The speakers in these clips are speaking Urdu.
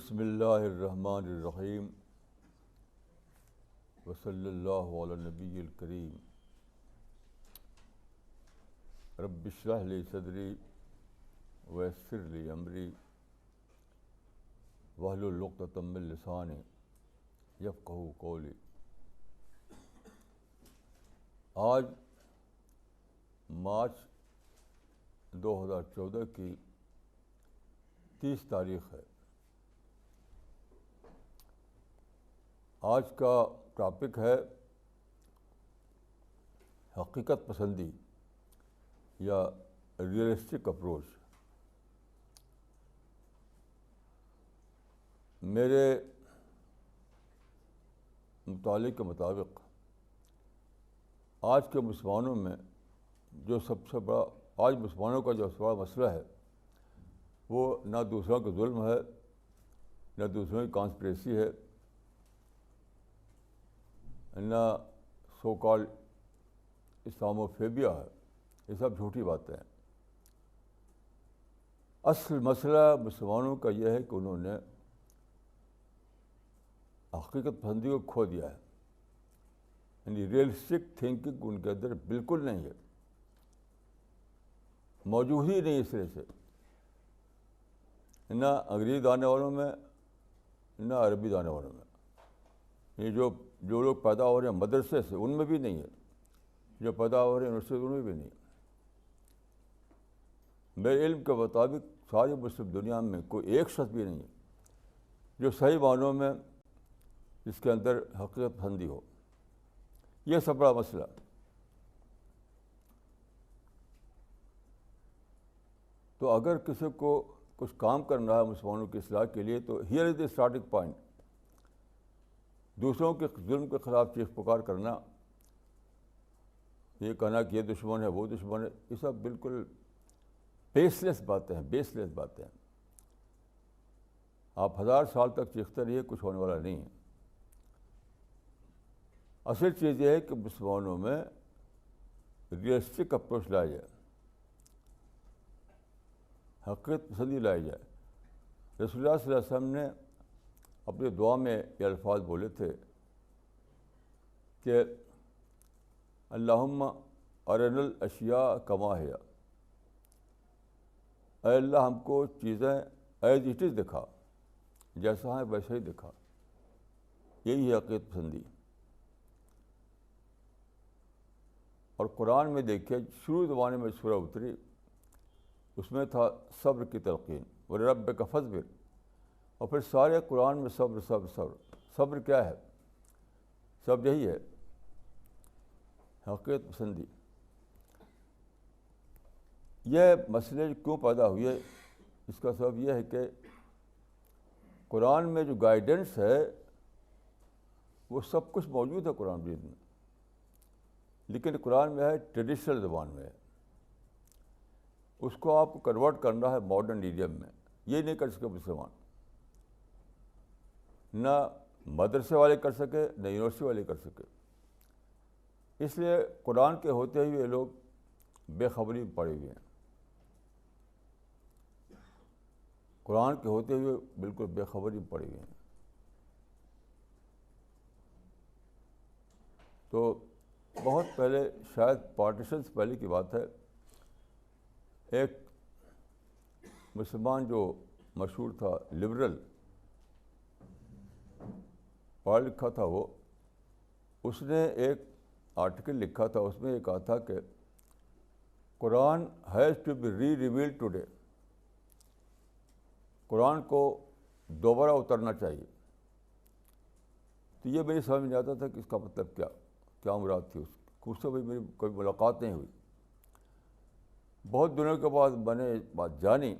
بسم اللہ الرحمن الرحیم وصلی اللہ علی النبی الکریم رب اشرح لی صدری ویسر لی امری واحلل عقدۃ من لسانی یفقہوا قولی۔ آج مارچ 2014 کی 30 تاریخ ہے۔ آج کا ٹاپک ہے حقیقت پسندی یا ریئلسٹک اپروچ۔ میرے مطالعے کے مطابق آج کے مسلمانوں میں جو سب سے بڑا آج مسلمانوں کا جو بڑا مسئلہ ہے وہ نہ دوسروں کا ظلم ہے، نہ دوسروں کی کانسپریسی ہے، نہ سو کال اسلاموفیبیا ہے۔ یہ سب جھوٹی باتیں ہیں۔ اصل مسئلہ مسلمانوں کا یہ ہے کہ انہوں نے حقیقت پسندی کو کھو دیا ہے، یعنی ریئلسٹک تھنکنگ ان کے اندر بالکل نہیں ہے، موجود ہی نہیں اس طرح سے، نہ انگریزی جاننے والوں میں نہ عربی جاننے والوں میں۔ یہ جو لوگ پیدا ہو رہے ہیں مدرسے سے ان میں بھی نہیں ہے، جو پیدا ہو رہے ہیں یونیورسٹی ان میں بھی نہیں ہے۔ میرے علم کے مطابق ساری مسلم دنیا میں کوئی ایک شخص بھی نہیں ہے جو صحیح معنوں میں اس کے اندر حقیقت پسندی ہو۔ یہ سب بڑا مسئلہ۔ تو اگر کسی کو کچھ کام کرنا ہے مسلمانوں کی اصلاح کے لیے تو here is the starting point. دوسروں کے ظلم کے خلاف چیخ پکار کرنا، یہ کہنا کہ یہ دشمن ہے وہ دشمن ہے، یہ سب بالکل بیس لیس باتیں ہیں، بیس لیس باتیں ہیں۔ آپ 1000 سال تک چیختے رہیے، کچھ ہونے والا نہیں ہے۔ اصل چیز یہ ہے کہ مسلمانوں میں ریئلسٹک اپروچ لایا جائے، حقیقت پسندی لائی جائے۔ رسول اللہ صلی اللہ علیہ وسلم نے اپنی دعا میں یہ الفاظ بولے تھے کہ اللہم ارنا الاشیاء کما ہی، اے اللہ ہم کو چیزیں ایز اٹ از دکھا، جیسا ہے ویسے ہی دکھا۔ یہی ہے حقیقت پسندی۔ اور قرآن میں دیکھیے شروع زمانے میں سورہ اتری، اس میں تھا صبر کی تلقین، وَلِرَبِّكَ فَاصْبِرْ، اور پھر سارے قرآن میں صبر صبر صبر۔ صبر کیا ہے؟ صبر یہی ہے، حقیقت پسندی۔ یہ مسئلے کیوں پیدا ہوئے؟ اس کا سبب یہ ہے کہ قرآن میں جو گائیڈنس ہے وہ سب کچھ موجود ہے قرآن مجید میں، لیکن قرآن میں ہے ٹریڈیشنل زبان میں ہے۔ اس کو آپ کو کنورٹ کرنا ہے ماڈرن ایڈیم میں۔ یہ نہیں کر سکے مسلمان، نہ مدرسے والے کر سکے نہ یونیورسٹی والے کر سکے۔ اس لیے قرآن کے ہوتے ہوئے یہ لوگ بے خبری میں پڑے ہوئے ہیں، قرآن کے ہوتے ہوئے بالکل بے خبری میں پڑے ہوئے ہیں۔ تو بہت پہلے، شاید پارٹیشن سے پہلے کی بات ہے، ایک مسلمان جو مشہور تھا، لبرل، پڑھا لکھا تھا وہ، اس نے ایک آرٹیکل لکھا تھا، اس میں یہ کہا تھا کہ Quran has to be re revealed today, قرآن کو دوبارہ اترنا چاہیے۔ تو یہ میری سمجھ میں نہیں آتا تھا کہ اس کا مطلب کیا مراد تھی اس سے بھی میری کوئی ملاقات نہیں ہوئی۔ بہت دنوں کے بعد میں نے بات جانی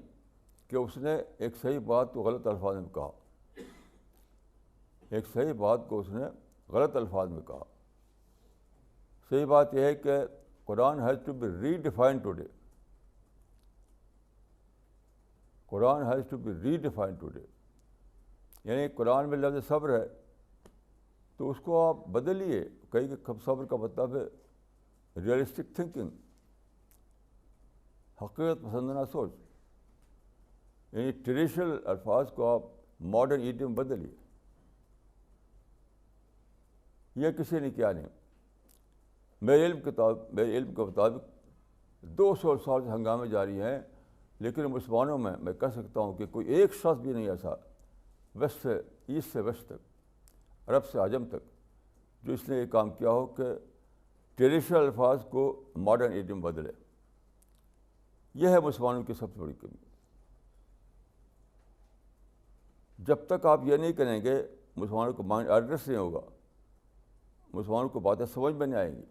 کہ اس نے ایک صحیح بات کو غلط الفاظ میں کہا، ایک صحیح بات کو اس نے غلط الفاظ میں کہا۔ صحیح بات یہ ہے کہ Quran has to be re defined today, Quran has to be re defined today, یعنی قرآن میں لفظ صبر ہے تو اس کو آپ بدلیے، کہیں کہ صبر کا مطلب ہے ریئلسٹک تھنکنگ، حقیقت پسندانہ سوچ، یعنی ٹریڈیشنل الفاظ کو آپ ماڈرن ایڈیم بدلیے. یہ کسی نے کیا نہیں. میرے علم کے مطابق 200 سال سے ہنگامے جاری ہیں, لیکن مسلمانوں میں کہہ سکتا ہوں کہ کوئی ایک شخص بھی نہیں ایسا ویسٹ سے ایسٹ سے ویسٹ تک, عرب سے عجم تک, جو اس نے یہ کام کیا ہو کہ ٹریڈیشنل الفاظ کو ماڈرن ایڈیم بدلے. یہ ہے مسلمانوں کی سب سے بڑی کمی. جب تک آپ یہ نہیں کریں گے, مسلمانوں کو مائنڈ ایڈریس نہیں ہوگا, مسلمانوں کو باتیں سمجھ میں نہیں آئیں گی.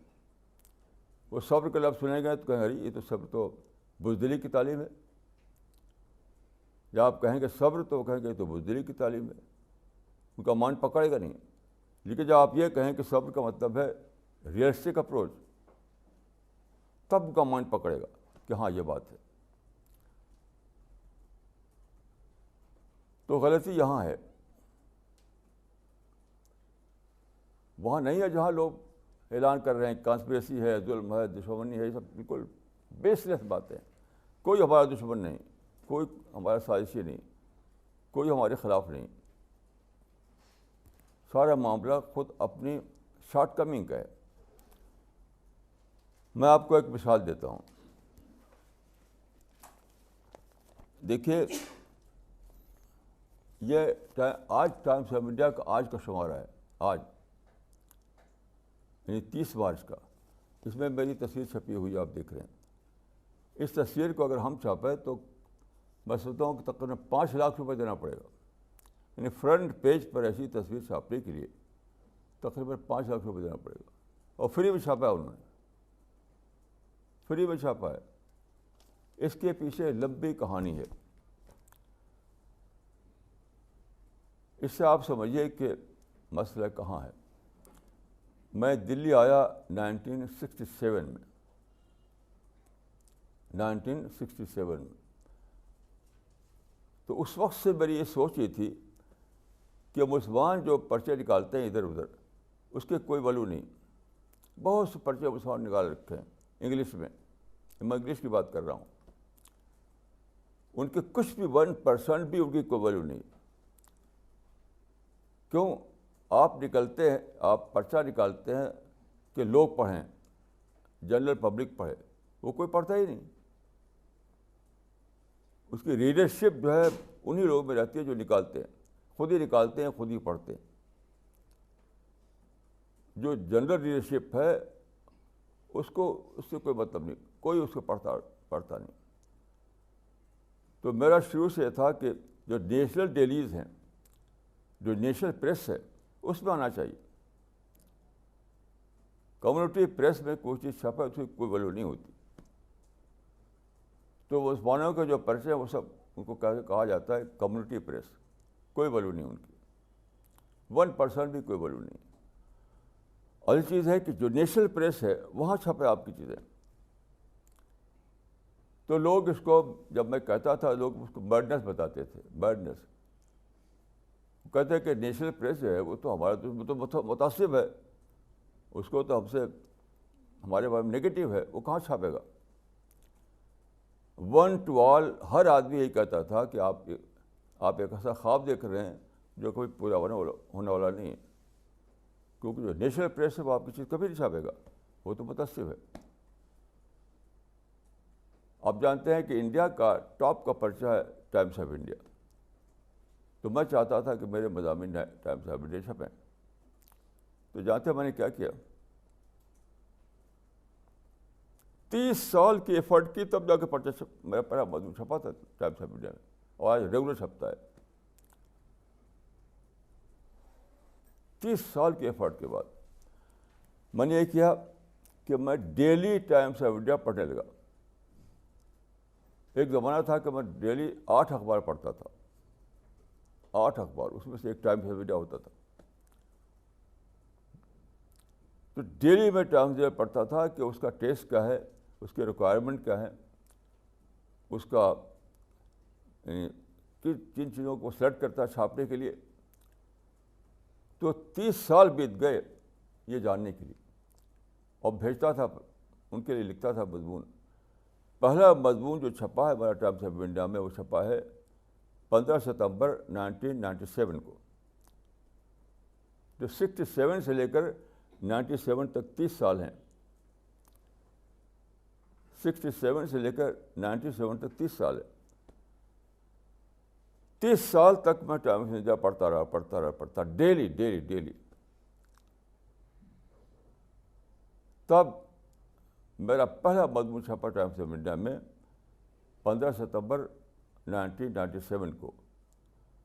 وہ صبر کا لفظ سنیں گے تو کہیں ارے یہ تو صبر تو بزدلی کی تعلیم ہے. جب آپ کہیں گے صبر تو وہ کہیں گے یہ تو بزدلی کی تعلیم ہے, ان کا مائنڈ پکڑے گا نہیں. لیکن جب آپ یہ کہیں کہ صبر کا مطلب ہے ریئلسٹک اپروچ, تب ان کا مائنڈ پکڑے گا کہ ہاں یہ بات ہے. تو غلطی یہاں ہے, وہاں نہیں ہے جہاں لوگ اعلان کر رہے ہیں کانسپریسی ہے, ظلم ہے, دشمنی ہے. یہ سب بالکل بیس لیس باتیں. کوئی ہمارا دشمن نہیں, کوئی ہمارا سازشی نہیں, کوئی ہمارے خلاف نہیں. سارا معاملہ خود اپنی شارٹ کمنگ کا ہے. میں آپ کو ایک مثال دیتا ہوں. دیکھیے, یہ آج ٹائمس آف انڈیا کا آج کا شمارہ ہے, آج یعنی 30 مارچ کا. اس میں میری تصویر چھپی ہوئی آپ دیکھ رہے ہیں. اس تصویر کو اگر ہم چھاپیں تو میں سمجھتا ہوں کہ تقریباً 5 لاکھ روپے دینا پڑے گا. یعنی فرنٹ پیج پر ایسی تصویر چھاپنے کے لیے تقریباً 5 لاکھ روپے دینا پڑے گا. اور فری میں چھاپا ہے انہوں نے, فری میں چھاپا ہے. اس کے پیچھے لمبی کہانی ہے. اس سے آپ سمجھیے کہ مسئلہ کہاں ہے. میں دلی آیا 1967 میں. تو اس وقت سے میری یہ سوچ یہ تھی کہ مسلمان جو پرچے نکالتے ہیں ادھر ادھر, اس کے کوئی ویلو نہیں. بہت سے پرچے مسلمان نکال رکھے ہیں انگلش میں, میں انگلش کی بات کر رہا ہوں. ان کے کچھ بھی 1% بھی ان کی کوئی ویلو نہیں. کیوں؟ آپ نکلتے ہیں, آپ پرچہ نکالتے ہیں کہ لوگ پڑھیں, جنرل پبلک پڑھے. وہ کوئی پڑھتا ہی نہیں. اس کی ریڈرشپ جو ہے انہی لوگوں میں رہتی ہے جو نکالتے ہیں, خود ہی نکالتے ہیں, خود ہی پڑھتے ہیں. جو جنرل ریڈرشپ ہے اس سے کوئی مطلب نہیں, کوئی اس کو پڑھتا نہیں. تو میرا شروع سے یہ تھا کہ جو نیشنل ڈیلیز ہیں, جو نیشنل پریس ہے, اس میں آنا چاہیے. کمیونٹی پریس میں کوئی چیز چھپے اس کی کوئی ویلو نہیں ہوتی. تو وہ مسلمانوں کے جو پرچے ہیں وہ سب ان کو کہا جاتا ہے کمیونٹی پریس. کوئی ویلو نہیں ان کی, 1% بھی کوئی ویلو نہیں. اور یہ چیز ہے کہ جو نیشنل پریس ہے وہاں چھپے آپ کی چیزیں. تو لوگ اس کو, جب میں کہتا تھا, لوگ اس کو برڈنس بتاتے تھے, برڈنس. کہتے ہیں کہ نیشنل پریس جو ہے وہ تو ہمارا تو متعصب ہے, اس کو تو ہم سے ہمارے بارے میں نگیٹو ہے, وہ کہاں چھاپے گا. 1 to all, ہر آدمی یہی کہتا تھا کہ آپ ایک ایسا خواب دیکھ رہے ہیں جو کبھی پورا ہونے والا نہیں ہے, کیونکہ جو نیشنل پریس ہے وہ آپ کی چیز کبھی نہیں چھاپے گا, وہ تو متعصب ہے. آپ جانتے ہیں کہ انڈیا کا ٹاپ کا پرچہ ہے ٹائمس آف انڈیا. تو میں چاہتا تھا کہ میرے مضامین ٹائمس آف انڈیا چھپیں. تو جانتے ہیں میں نے کیا کیا, 30 سال کی ایفرٹ کی تب جا کے پرچہ میرا پہلا مضمون چھپا تھا ٹائمس آف انڈیا میں, اور آج ریگولر چھپتا ہے. 30 سال کی ایفرٹ کے بعد میں نے یہ کیا کہ میں ڈیلی ٹائمس آف انڈیا پڑھنے لگا. ایک زمانہ تھا کہ میں ڈیلی 8 اخبار پڑھتا تھا, 8 اخبار, اس میں سے ایک ٹائمس آف انڈیا ہوتا تھا. تو ڈیلی میں ٹائمس آف انڈیا پڑھتا تھا کہ اس کا ٹیسٹ کیا ہے, اس کے ریکوائرمنٹ کیا ہے, اس کا کن چیزوں کو سلیکٹ کرتا ہے چھاپنے کے لیے. تو 30 سال بیت گئے یہ جاننے کے لیے, اور بھیجتا تھا ان کے لیے, لکھتا تھا مضمون. پہلا مضمون جو چھپا ہے ہمارا ٹائمس آف انڈیا میں, وہ چھپا ہے 15 ستمبر 1997 کو. جو 67 سے لے کر 97 تک 30 سال ہیں. 67 سے لے کر 97 تک 30 سال ہے. 30 سال تک میں ٹائم آف انڈیا پڑھتا رہا ڈیلی. تب میرا پہلا مضمون چھپا ٹائمس آف انڈیا میں 15 ستمبر 1997 کو.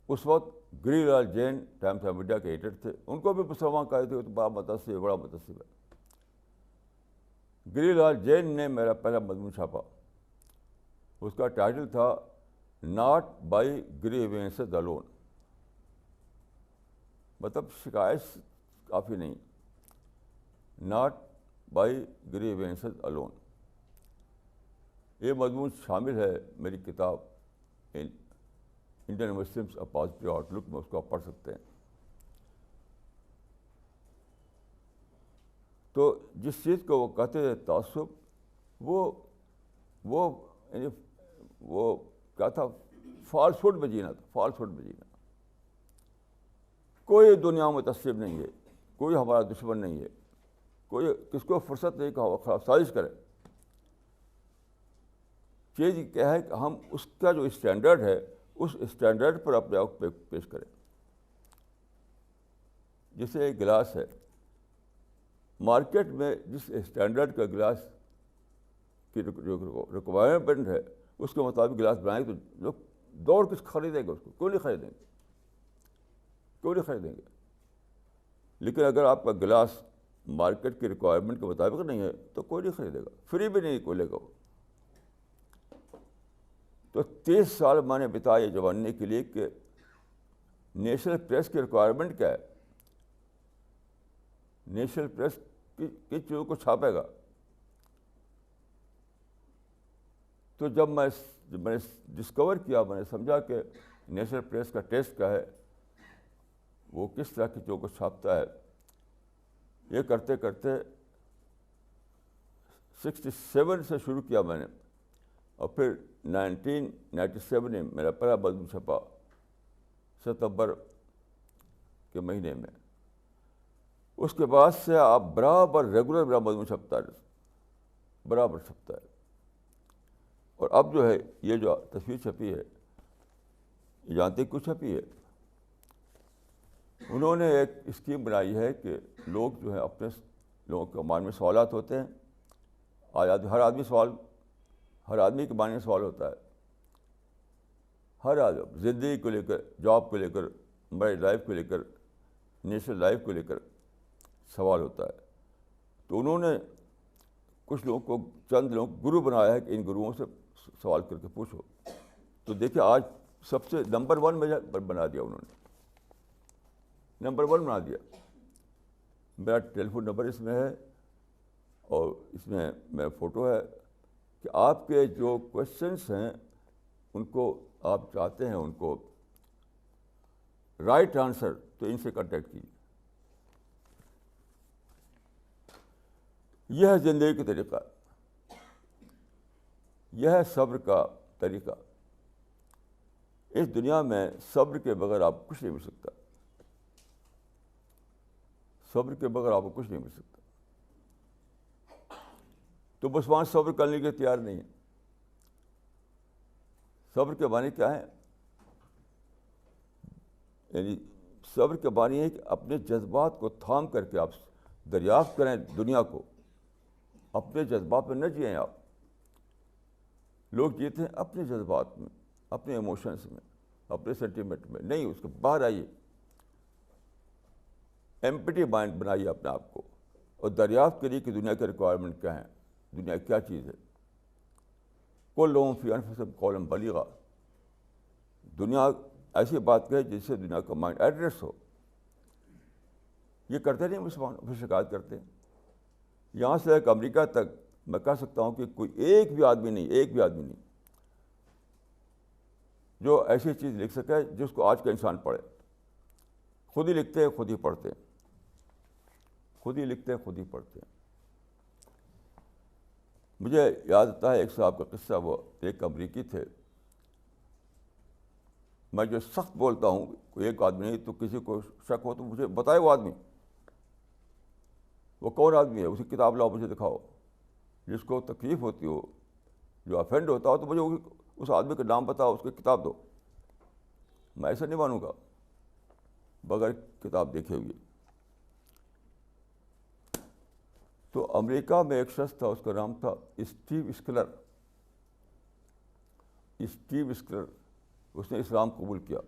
اس وقت گری لال جین ٹائمس آف انڈیا کے ایڈیٹر تھے. ان کو بھی مسلمان کہے تھے تو بڑا متاثر ہے. گری لال جین نے میرا پہلا مضمون چھاپا. اس کا ٹائٹل تھا ناٹ بائی گریوینسز الون. مطلب شکایت کافی نہیں, ناٹ بائی گریوینسز الون. یہ مضمون شامل ہے میری کتاب Indian Muslims a positive outlook میں. اس کو آپ پڑھ سکتے ہیں. تو جس چیز کو وہ کہتے تھے تعصب, وہ یعنی وہ کیا تھا, فالسہڈ میں جینا تھا. کوئی دنیا میں متعصب نہیں ہے, کوئی ہمارا دشمن نہیں ہے, کوئی کس کو فرصت نہیں کہ خلاف سازش کرے. چیز کیا ہے کہ ہم اس کا جو اسٹینڈرڈ ہے اس اسٹینڈرڈ پر اپنے آپ کو پیش کریں. جیسے ایک گلاس ہے, مارکیٹ میں جس اسٹینڈرڈ کا گلاس کی ریکوائرمنٹ ہے اس کے مطابق گلاس بنائیں تو لوگ دوڑ کس خریدیں گے, اس کو کوئی نہیں خریدیں گے. لیکن اگر آپ کا گلاس مارکیٹ کی ریکوائرمنٹ کے مطابق نہیں ہے تو کوئی نہیں خریدے گا, فری بھی نہیں کوئی لے گا. تو 30 سال میں نے بتایا یہ جاننے کے لیے کہ نیشنل پریس کی ریکوائرمنٹ کیا ہے, نیشنل پریس کس چیزوں کو چھاپے گا. تو جب میں نے ڈسکور کیا, میں نے سمجھا کہ نیشنل پریس کا ٹیسٹ کیا ہے, وہ کس طرح کی چیزوں کو چھاپتا ہے. یہ کرتے کرتے 67 سے شروع کیا میں نے, اور پھر 1997 میں میرا پہلا مضمون چھپا ستمبر کے مہینے میں. اس کے بعد سے آپ برابر ریگولر میرا مضمون چھپتا ہے. اور اب جو ہے یہ جو تصویر چھپی ہے, یہ جانتے کیوں چھپی ہے؟ انہوں نے ایک اسکیم بنائی ہے کہ لوگ جو ہے اپنے لوگوں کے مان میں سوالات ہوتے ہیں. ہر آدمی کے مان میں سوال ہوتا ہے. ہر آدمی زندگی کو لے کر, جاب کو لے کر, میرج لائف کو لے کر, نیشنل لائف کو لے کر سوال ہوتا ہے. تو انہوں نے کچھ لوگوں کو, چند لوگوں کو گرو بنایا ہے کہ ان گروؤں سے سوال کر کے پوچھو. تو دیکھیں آج سب سے نمبر 1 میں بنا دیا انہوں نے, نمبر 1 بنا دیا. میرا ٹیلی فون نمبر اس میں ہے اور اس میں میرا فوٹو ہے کہ آپ کے جو کوشچنس ہیں ان کو آپ چاہتے ہیں ان کو رائٹ آنسر, تو ان سے کانٹیکٹ کیجیے. یہ ہے زندگی کا طریقہ, یہ ہے صبر کا طریقہ. اس دنیا میں صبر کے بغیر آپ کو کچھ نہیں مل سکتا. صبر کے بغیر آپ کو کچھ نہیں مل سکتا. تو مسلمان صبر کرنے کے تیار نہیں ہے. صبر کے معنی کیا ہے؟ یعنی صبر کے معنی ہے کہ اپنے جذبات کو تھام کر کے آپ دریافت کریں دنیا کو. اپنے جذبات میں نہ جئیں آپ. لوگ جیتے ہیں اپنے جذبات میں, اپنے ایموشنس میں, اپنے سینٹیمنٹ میں. نہیں, اس کے باہر آئیے, ایمپٹی مائنڈ بنائیے اپنے آپ کو اور دریافت کریے کہ دنیا کے ریکوائرمنٹ کیا ہیں, دنیا کیا چیز ہے. کل لوگوں فی انفسہم قولا بلیغا. دنیا ایسی بات کہے جس سے دنیا کا مائنڈ ایڈریس ہو. یہ کرتے نہیں مسلمان, پھر شکایت کرتے ہیں. یہاں سے ایک امریکہ تک میں کہہ سکتا ہوں کہ کوئی ایک بھی آدمی نہیں جو ایسی چیز لکھ سکے جس کو آج کا انسان پڑھے. خود ہی لکھتے ہیں, خود ہی پڑھتے ہیں, خود ہی لکھتے ہیں, خود ہی پڑھتے ہیں. مجھے یاد آتا ہے ایک صاحب کا قصہ. وہ ایک امریکی تھے, میں جو سخت بولتا ہوں، کوئی ایک آدمی نہیں، تو کسی کو شک ہو تو مجھے بتائے وہ آدمی، وہ کون آدمی ہے، اسی کتاب لاؤ مجھے دکھاؤ. جس کو تکلیف ہوتی ہو، جو افینڈ ہوتا ہو، تو مجھے اس آدمی کا نام بتاؤ، اس کی کتاب دو. میں ایسا نہیں مانوں گا بغیر کتاب دیکھے ہوئے. تو امریکہ میں ایک شخص تھا، اس کا نام تھا اسٹیو اسکلر. اسٹیو اسکلر، اس نے اسلام قبول کیا.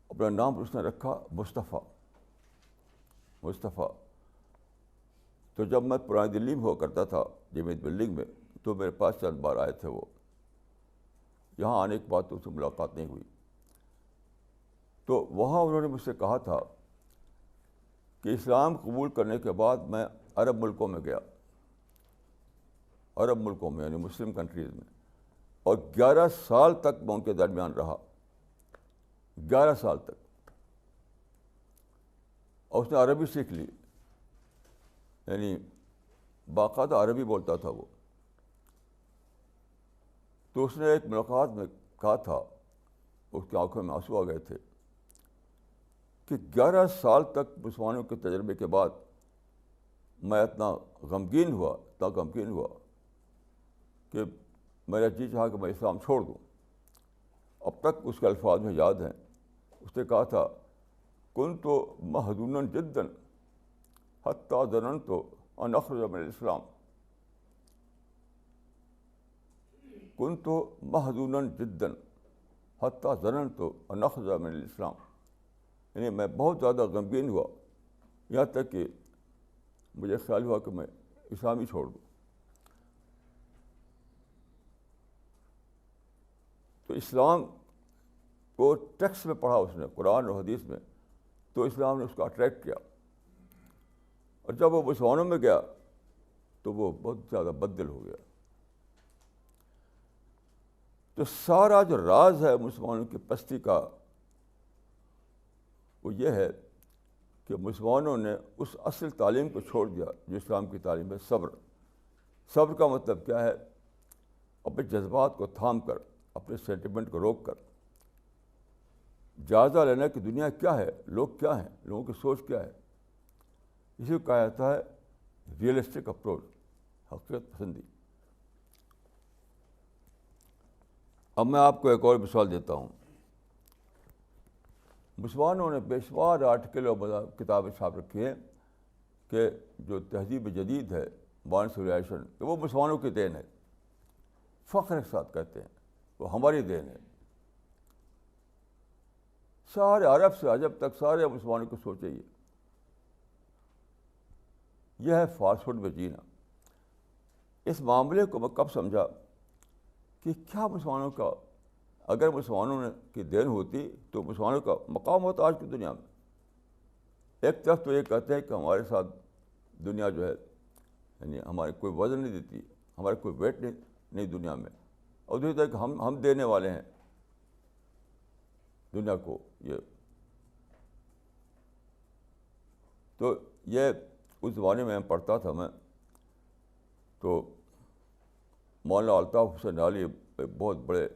اپنا نام اس نے رکھا مصطفیٰ. مصطفیٰ. تو جب میں پرانی دلی میں ہوا کرتا تھا جمیت بلڈنگ میں، تو میرے پاس چند بار آئے تھے وہ. یہاں آنے کے بعد تو ان سے ملاقات نہیں ہوئی. تو وہاں انہوں نے مجھ سے کہا تھا کہ اسلام قبول کرنے کے بعد میں عرب ملکوں میں گیا، عرب ملکوں میں یعنی مسلم کنٹریز میں، اور 11 سال تک میں ان کے درمیان رہا. 11 سال تک. اور اس نے عربی سیکھ لی، یعنی باقاعدہ عربی بولتا تھا وہ. تو اس نے ایک ملاقات میں کہا تھا، اس کی آنکھوں میں آنسو آ گئے تھے، کہ 11 سال تک مسلمانوں کے تجربے کے بعد میں اتنا غمگین ہوا کہ میرا جی چاہا کہ میں اسلام چھوڑ دوں. اب تک اس کے الفاظ میں یاد ہیں. اس نے کہا تھا، کنت محزونا جدا حتی ظننت ان اخرج من الاسلام. کنت محزونا جدا حتی ظننت ان اخرج من الاسلام. یعنی میں بہت زیادہ غمگین ہوا، یہاں تک کہ مجھے خیال ہوا کہ میں اسلام ہی چھوڑ دوں. تو اسلام کو ٹیکسٹ میں پڑھا اس نے، قرآن اور حدیث میں، تو اسلام نے اس کو اٹریکٹ کیا. اور جب وہ مسلمانوں میں گیا تو وہ بہت زیادہ بدل ہو گیا. تو سارا جو راز ہے مسلمانوں کی پستی کا، وہ یہ ہے کہ مسلمانوں نے اس اصل تعلیم کو چھوڑ دیا جو اسلام کی تعلیم ہے، صبر. صبر کا مطلب کیا ہے؟ اپنے جذبات کو تھام کر، اپنے سینٹیمنٹ کو روک کر جائزہ لینا کہ دنیا کیا ہے، لوگ کیا ہیں، لوگوں کی سوچ کیا ہے. اسی کو کہا جاتا ہے ریئلسٹک اپروچ، حقیقت پسندی. اب میں آپ کو ایک اور مثال دیتا ہوں. مسلمانوں نے بے شمار آرٹیکل اور کتابیں چھاپ رکھی ہیں کہ جو تہذیب جدید ہے، ماڈرن سویلائزیشن، وہ مسلمانوں کی دین ہے. فخر کے ساتھ کہتے ہیں وہ ہماری دین ہے. سارے عرب سے عجب تک سارے مسلمانوں کو سوچے یہ ہے فاسٹ فوڈ میں جینا. اس معاملے کو میں کب سمجھا کہ کیا مسلمانوں کا، اگر مسلمانوں کی دین ہوتی تو مسلمانوں کا مقام ہوتا آج کی دنیا میں. ایک طرف تو یہ کہتے ہیں کہ ہمارے ساتھ دنیا جو ہے، یعنی ہمارے کوئی وزن نہیں دیتی، ہمارے کوئی ویٹ نہیں دنیا میں، اور دوسری طرف کہ ہم دینے والے ہیں دنیا کو. یہ اس زمانے میں پڑھتا تھا میں، تو مولانا الطاف حسین علی بہت بڑے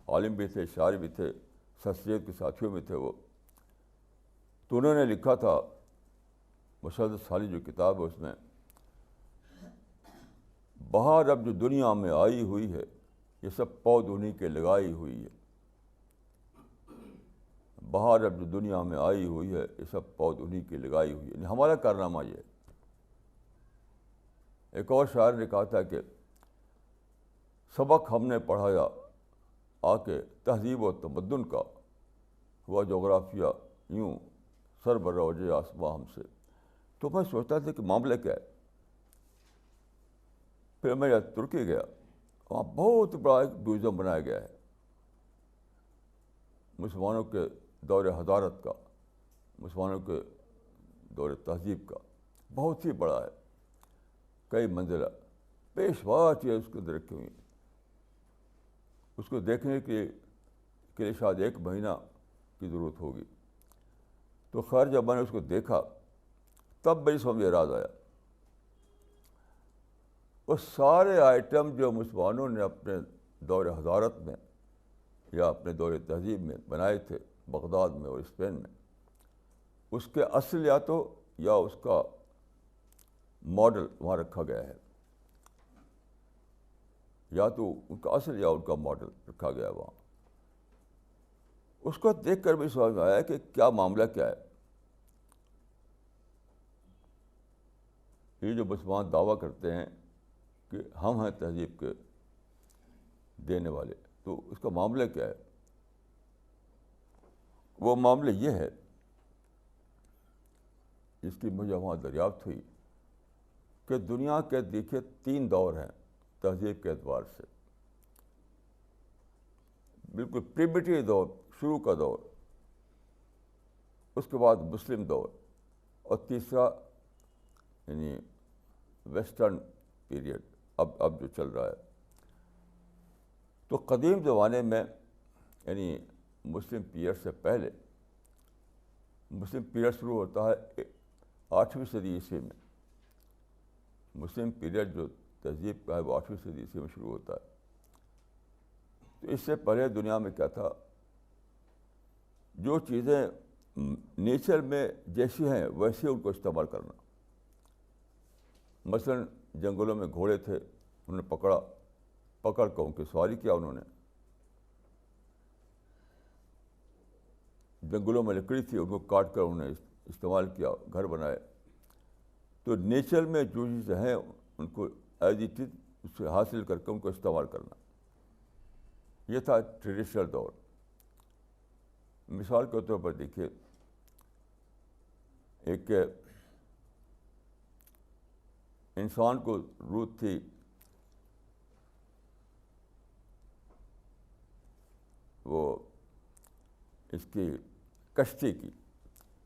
عالم بھی تھے، شاعر بھی تھے، سر سید کے ساتھیوں میں تھے وہ. تو انہوں نے لکھا تھا مشہد سالی جو کتاب ہے، اس میں بہار اب جو دنیا میں آئی ہوئی ہے، یہ سب پود انہیں کے لگائی ہوئی ہے. بہار اب جو دنیا میں آئی ہوئی ہے، یہ سب پود انہیں کی لگائی ہوئی ہے. یعنی ہمارا کارنامہ یہ ہے. ایک اور شاعر نے کہا تھا کہ سبق ہم نے پڑھایا آ کے تہذیب و تمدن کا، ہوا جغرافیہ یوں سر بروج آسماں ہم سے. تو میں سوچتا تھا کہ معاملہ کیا ہے. پھر میں ترکی گیا، وہاں بہت بڑا ایک میوزیم بنایا گیا ہے مسلمانوں کے دور حضارت کا، مسلمانوں کے دور تہذیب کا. بہت ہی بڑا ہے، کئی منزلہ، پیشوا چیزیں اس کے اندر رکھی ہوئی ہیں. اس کو دیکھنے کے لیے شاید 1 مہینہ کی ضرورت ہوگی. تو خیر جب میں نے اس کو دیکھا تب میری سمجھ میں راز آیا. وہ سارے آئٹم جو مسلمانوں نے اپنے دور حضارت میں یا اپنے دور تہذیب میں بنائے تھے بغداد میں اور اسپین میں، اس کے اصلیات یا اس کا ماڈل وہاں رکھا گیا ہے، یا تو ان کا اصل یا ان کا ماڈل رکھا گیا ہے وہاں. اس کو دیکھ کر بھی سمجھ میں آیا کہ کیا معاملہ کیا ہے. یہ جو مسلمان دعویٰ کرتے ہیں کہ ہم ہیں تہذیب کے دینے والے، تو اس کا معاملہ کیا ہے؟ وہ معاملہ یہ ہے جس کی مجھے وہاں دریافت ہوئی کہ دنیا کے دیکھیے 3 دور ہیں تہذیب کے اعتبار سے. بالکل پریمیٹیو دور، شروع کا دور، اس کے بعد مسلم دور، اور تیسرا یعنی ویسٹرن پیریڈ اب جو چل رہا ہے. تو قدیم زمانے میں یعنی مسلم پیریڈ سے پہلے، مسلم پیریڈ شروع ہوتا ہے 8ویں صدی عیسوی میں. مسلم پیریڈ جو تہذیب کا ہے وہ 8ویں صدی عیسوی میں شروع ہوتا ہے. تو اس سے پہلے دنیا میں کیا تھا؟ جو چیزیں نیچر میں جیسی ہیں ویسے ان کو استعمال کرنا. مثلاً جنگلوں میں گھوڑے تھے، انہوں نے پکڑ کر ان کی سواری کیا. انہوں نے جنگلوں میں لکڑی تھی، ان کو کاٹ کر انہوں نے استعمال کیا، گھر بنائے. تو نیچر میں جو چیزیں ہیں ان کو ایز اٹ از اس سے حاصل کر کے ان کو استعمال کرنا، یہ تھا ٹریڈیشنل دور. مثال کے طور پر دیکھیے، ایک انسان کو ضرورت تھی وہ اس کی کشتی کی،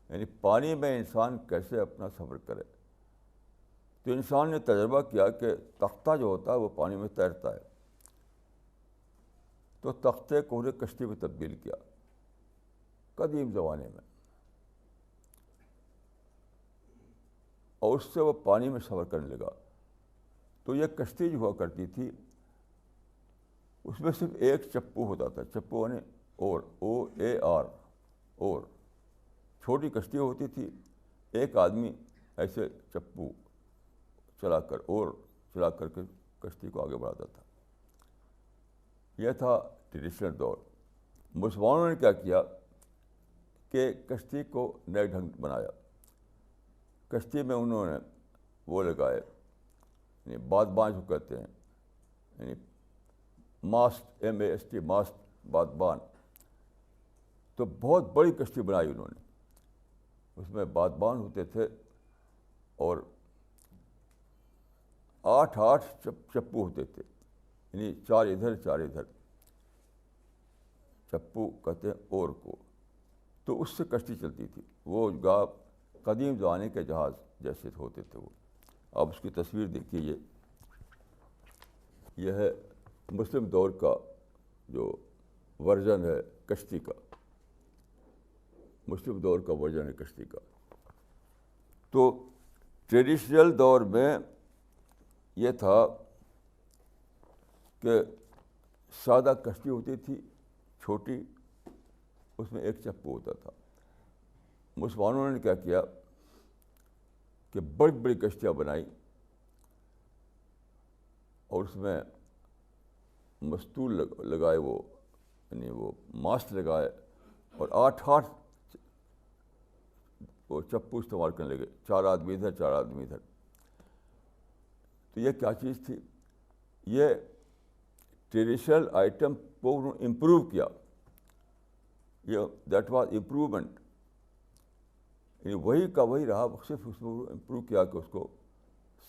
یعنی پانی میں انسان کیسے اپنا سفر کرے. تو انسان نے تجربہ کیا کہ تختہ جو ہوتا ہے وہ پانی میں تیرتا ہے. تو تختے کو انہیں کشتی میں تبدیل کیا قدیم زمانے میں، اور اس سے وہ پانی میں سفر کرنے لگا. تو یہ کشتی جو ہوا کرتی تھی اس میں صرف ایک چپو ہوتا تھا. چپو یعنی OAR، اور چھوٹی کشتی ہوتی تھی. ایک آدمی ایسے چپو چلا کر کے کشتی کو آگے بڑھاتا تھا. یہ تھا ٹریڈیشنل دور. مسلمانوں نے کیا کیا کہ کشتی کو نئے ڈھنگ بنایا. کشتی میں انہوں نے وہ لگائے، یعنی بادبان جو کہتے ہیں، یعنی ماسٹ، MAST، ماسٹ، بادبان. تو بہت بڑی کشتی بنائی انہوں نے. اس میں بادبان ہوتے تھے اور 8 چپو ہوتے تھے، یعنی 4 ادھر 4 ادھر. چپو کہتے ہیں اور کو. تو اس سے کشتی چلتی تھی. وہ قدیم زمانے کے جہاز جیسے ہوتے تھے وہ. آپ اس کی تصویر دیکھیے. یہ ہے مسلم دور کا جو ورژن ہے کشتی کا، مسلم دور کا ورژن ہے کشتی کا. تو ٹریڈیشنل دور میں یہ تھا کہ سادہ کشتی ہوتی تھی چھوٹی، اس میں ایک چپو ہوتا تھا. مسلمانوں نے کیا کیا کہ بڑی بڑی کشتیاں بنائی اور اس میں مستول لگائے، وہ یعنی وہ ماسٹ لگائے، اور 8 وہ چپو استعمال کرنے لگے. 4 آدمی ادھر 4 آدمی ادھر. تو یہ کیا چیز تھی؟ یہ ٹریڈیشنل آئٹم کو امپروو کیا. یہ دیٹ واز امپروومنٹ، یعنی وہی کا وہی رہا، صرف اس میں امپروو کیا کہ اس کو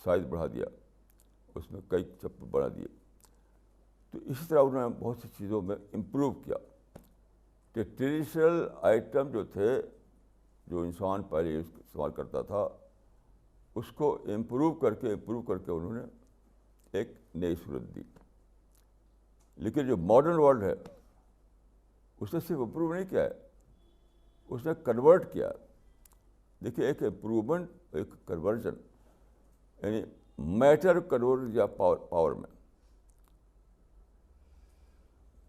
سائز بڑھا دیا، اس میں کئی چپو بڑھا دیے. تو اسی طرح انہوں نے بہت سی چیزوں میں امپروو کیا کہ ٹریڈیشنل آئٹم جو تھے، جو انسان پہلے استعمال کرتا تھا، اس کو امپروو کر کے انہوں نے ایک نئی صورت دی. لیکن جو ماڈرن ورلڈ ہے اس نے صرف امپروو نہیں کیا ہے، اس نے کنورٹ کیا. دیکھیے، ایک امپروومنٹ، ایک کنورژن، یعنی میٹر کنورٹ یا پاور میں.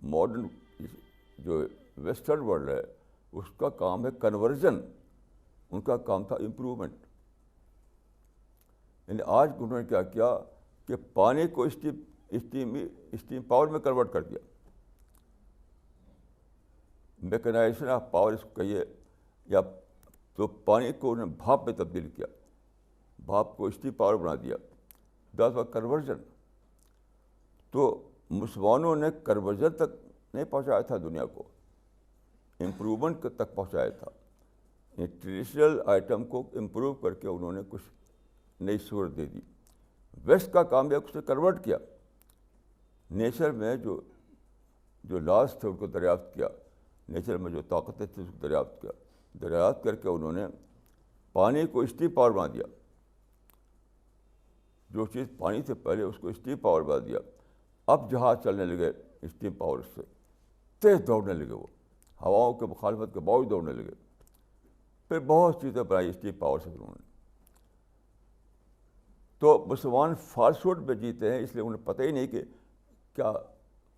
ماڈرن جو ویسٹرن ورلڈ ہے اس کا کام ہے کنورژن، ان کا کام تھا امپروومنٹ. یعنی آج انہوں نے کیا کیا کہ پانی کو اسٹیم پاور میں کنورٹ کر دیا. میکنائزیشن آف پاور اس کو کہیے، یا تو پانی کو انہوں نے بھاپ میں تبدیل کیا، بھاپ کو اسٹیم پاور بنا دیا. That was conversion. تو مسلمانوں نے کنورژن تک نہیں پہنچایا تھا دنیا کو، امپروومنٹ تک پہنچایا تھا. ٹریڈیشنل آئٹم کو امپروو کر کے انہوں نے کچھ نئی صورت دے دی. ویسٹ کا کام ہے اس نے کنورٹ کیا، نیچر میں جو لاز تھے ان کو دریافت کیا، نیچر میں جو طاقتیں تھیں اس کو دریافت کر کے انہوں نے پانی کو اسٹیم پاور بنا دیا. جو چیز پانی سے پہلے اس کو اسٹیم پاور بنا دیا. اب جہاز چلنے لگے اسٹیم پاور سے، تیز دوڑنے لگے، وہ ہواؤں کے مخالفت کے باوجود دوڑنے لگے. پھر بہت چیزیں بنائی اسٹیم پاور سے انہوں نے. تو مسلمان فالسوڈ میں جیتے ہیں، اس لیے انہیں پتہ ہی نہیں کہ کیا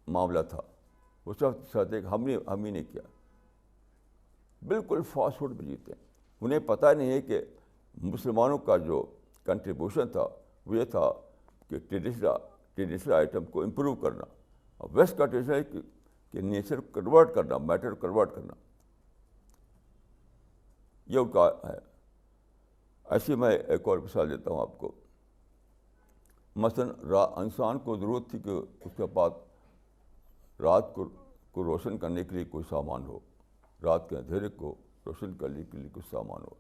معاملہ تھا. وہ سب چاہتے کہ ہم ہی نے کیا. بالکل فالسوڈ میں جیتے ہیں. انہیں پتہ نہیں ہے کہ مسلمانوں کا جو کنٹریبیوشن تھا وہ یہ تھا کہ ٹریڈیشنل آئٹم کو امپروو کرنا، اور ویسٹ کا ٹریڈیشن ہے کہ نیچر کو کنورٹ کرنا، میٹر کو کنورٹ کرنا. یہ ان کا ہے. ایسی میں ایک اور مثال دیتا ہوں آپ کو. مثلاً انسان کو ضرورت تھی کہ اس کے پاس رات کو روشن کرنے کے لیے کوئی سامان ہو، رات کے اندھیرے کو روشن کرنے کے لیے کچھ سامان ہو.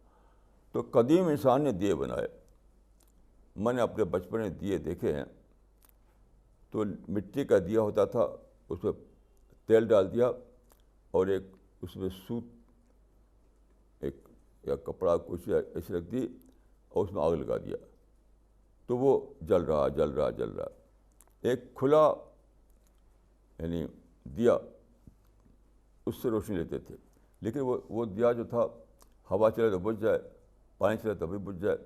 تو قدیم انسان نے دیے بنائے. میں نے اپنے بچپن میں دیے دیکھے ہیں. تو مٹی کا دیا ہوتا تھا، اس میں تیل ڈال دیا اور ایک اس میں سوت ایک یا کپڑا کچھ ایسے رکھ دی اور اس میں آگ لگا دیا، تو وہ جل رہا. ایک کھلا یعنی دیا، اس سے روشنی لیتے تھے. لیکن وہ دیا جو تھا ہوا چلے تو بجھ جائے، پانی چلے تو بھی بجھ جائے.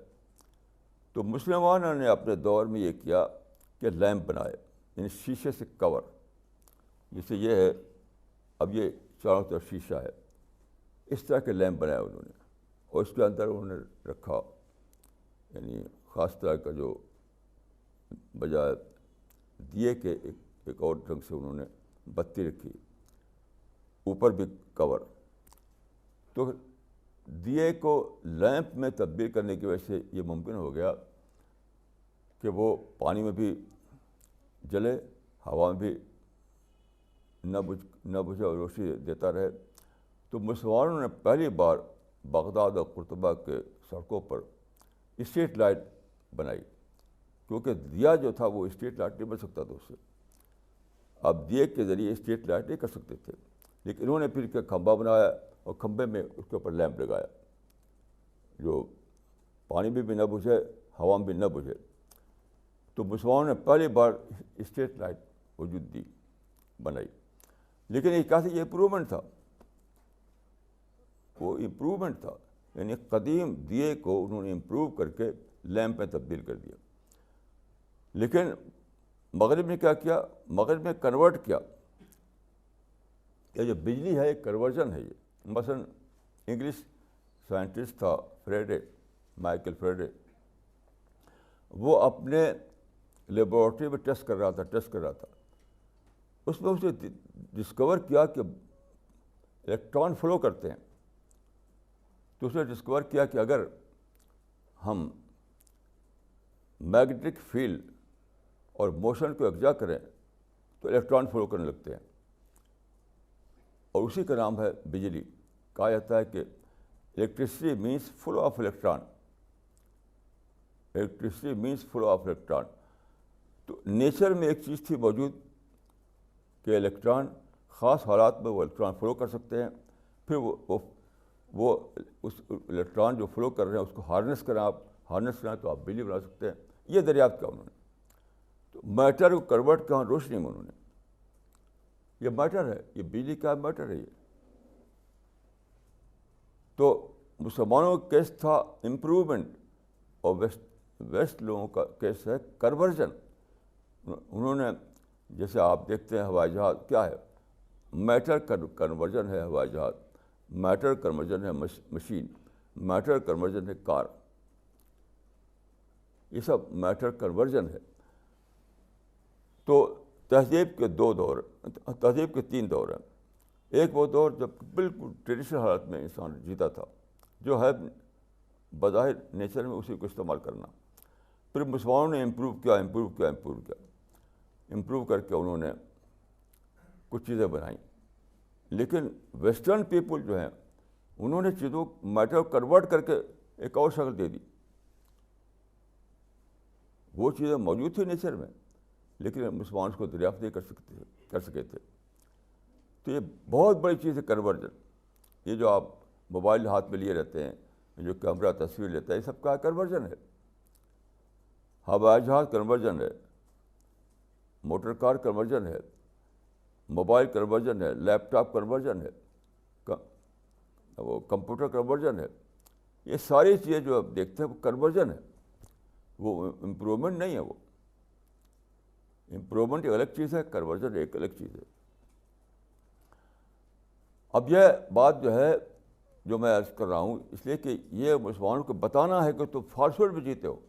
تو مسلمانوں نے اپنے دور میں یہ کیا کہ لیمپ بنائے، یعنی شیشے سے کور. جیسے یہ ہے، اب یہ چاروں طرف شیشہ ہے، اس طرح کے لیمپ بنائے انہوں نے. اور اس کے اندر انہوں نے رکھا یعنی خاص طرح کا جو بجائے دیے کے ایک اور ڈھنگ سے انہوں نے بتی رکھی، اوپر بھی کور. تو دیے کو لیمپ میں تبدیل کرنے کی وجہ سے یہ ممکن ہو گیا کہ وہ پانی میں بھی جلے، ہوا میں بھی نہ بجھے اور روشنی دیتا رہے. تو مسلمانوں نے پہلی بار بغداد اور قرطبہ کے سڑکوں پر اسٹریٹ لائٹ بنائی، کیونکہ دیا جو تھا وہ اسٹریٹ لائٹ نہیں بن سکتا تھا اس سے. اب دیے کے ذریعے اسٹریٹ لائٹ نہیں کر سکتے تھے، لیکن انہوں نے پھر ایک کھمبا بنایا اور کھمبے میں اس کے اوپر لیمپ لگایا جو پانی میں بھی نہ بجھے، ہوا میں بھی نہ بجھے. تو مسلمانوں نے پہلی بار اسٹریٹ لائٹ وجود دی، بنائی. لیکن یہ کیا تھا؟ یہ امپروومنٹ تھا. وہ امپروومنٹ تھا، یعنی قدیم دیے کو انہوں نے امپروو کر کے لیمپ میں تبدیل کر دیا. لیکن مغرب نے کیا کیا؟ مغرب نے کنورٹ کیا. یہ جو بجلی ہے ایک کنورژن ہے. یہ مثلا انگلش سائنٹسٹ تھا فریڈے، مائیکل فریڈے. وہ اپنے لیبارٹری میں ٹیسٹ کر رہا تھا. اس میں اسے ڈسکور کیا کہ الیکٹران فلو کرتے ہیں. تو اس نے ڈسکور کیا کہ اگر ہم میگنیٹک فیلڈ اور موشن کو یکجا کریں تو الیکٹران فلو کرنے لگتے ہیں، اور اسی کا نام ہے بجلی. کہا جاتا ہے کہ electricity means flow of electron. Electricity means flow of electron. تو نیچر میں ایک چیز تھی موجود کہ الیکٹران خاص حالات میں وہ الیکٹران فلو کر سکتے ہیں. پھر وہ اس الیکٹران جو فلو کر رہے ہیں اس کو ہارنس کریں تو آپ بجلی بنا سکتے ہیں. یہ دریافت کیا انہوں نے. تو میٹر کو کنورٹ کیا روشنی میں انہوں نے. یہ میٹر ہے، یہ بجلی کا میٹر ہے. یہ تو مسلمانوں کا کیس تھا امپروومنٹ، اور ویسٹ لوگوں کا کیس ہے کنورژن. انہوں نے جیسے آپ دیکھتے ہیں ہوائی جہاز کیا ہے، میٹر کنورژن ہے ہوائی جہاز، میٹر کنورژن ہے مشین، میٹر کنورژن ہے کار، یہ سب میٹر کنورژن ہے. تو تہذیب کے دو دور، تہذیب کے تین دور ہیں. ایک وہ دور جب بالکل ٹریڈیشنل حالت میں انسان جیتا تھا، جو ہے بظاہر نیچر میں اسی کو استعمال کرنا. پھر مسلمانوں نے امپروو کر کے انہوں نے کچھ چیزیں بنائیں. لیکن ویسٹرن پیپل جو ہیں انہوں نے چیزوں میٹر کنورٹ کر کے ایک اور شکل دے دی. وہ چیزیں موجود تھیں نیچر میں، لیکن مسلمان اس کو دریافت نہیں کر سکے تھے. تو یہ بہت بڑی چیز ہے کنورژن. یہ جو آپ موبائل ہاتھ میں لیے رہتے ہیں، جو کیمرہ تصویر لیتا ہے، یہ سب کا کنورژن ہے. ہوائی جہاز کنورژن ہے، موٹر کار کنورژن ہے، موبائل کنورژن ہے، لیپ ٹاپ کنورژن ہے، وہ کمپیوٹر کنورژن ہے. یہ ساری چیزیں جو آپ دیکھتے ہیں وہ کنورژن ہے، وہ امپرومنٹ نہیں ہے. وہ امپرومنٹ ایک الگ چیز ہے، کنورژن ایک الگ چیز ہے. اب یہ بات جو ہے جو میں عرض کر رہا ہوں، اس لیے کہ یہ مسلمانوں کو بتانا ہے کہ تم فالسوڈ میں جیتے ہو،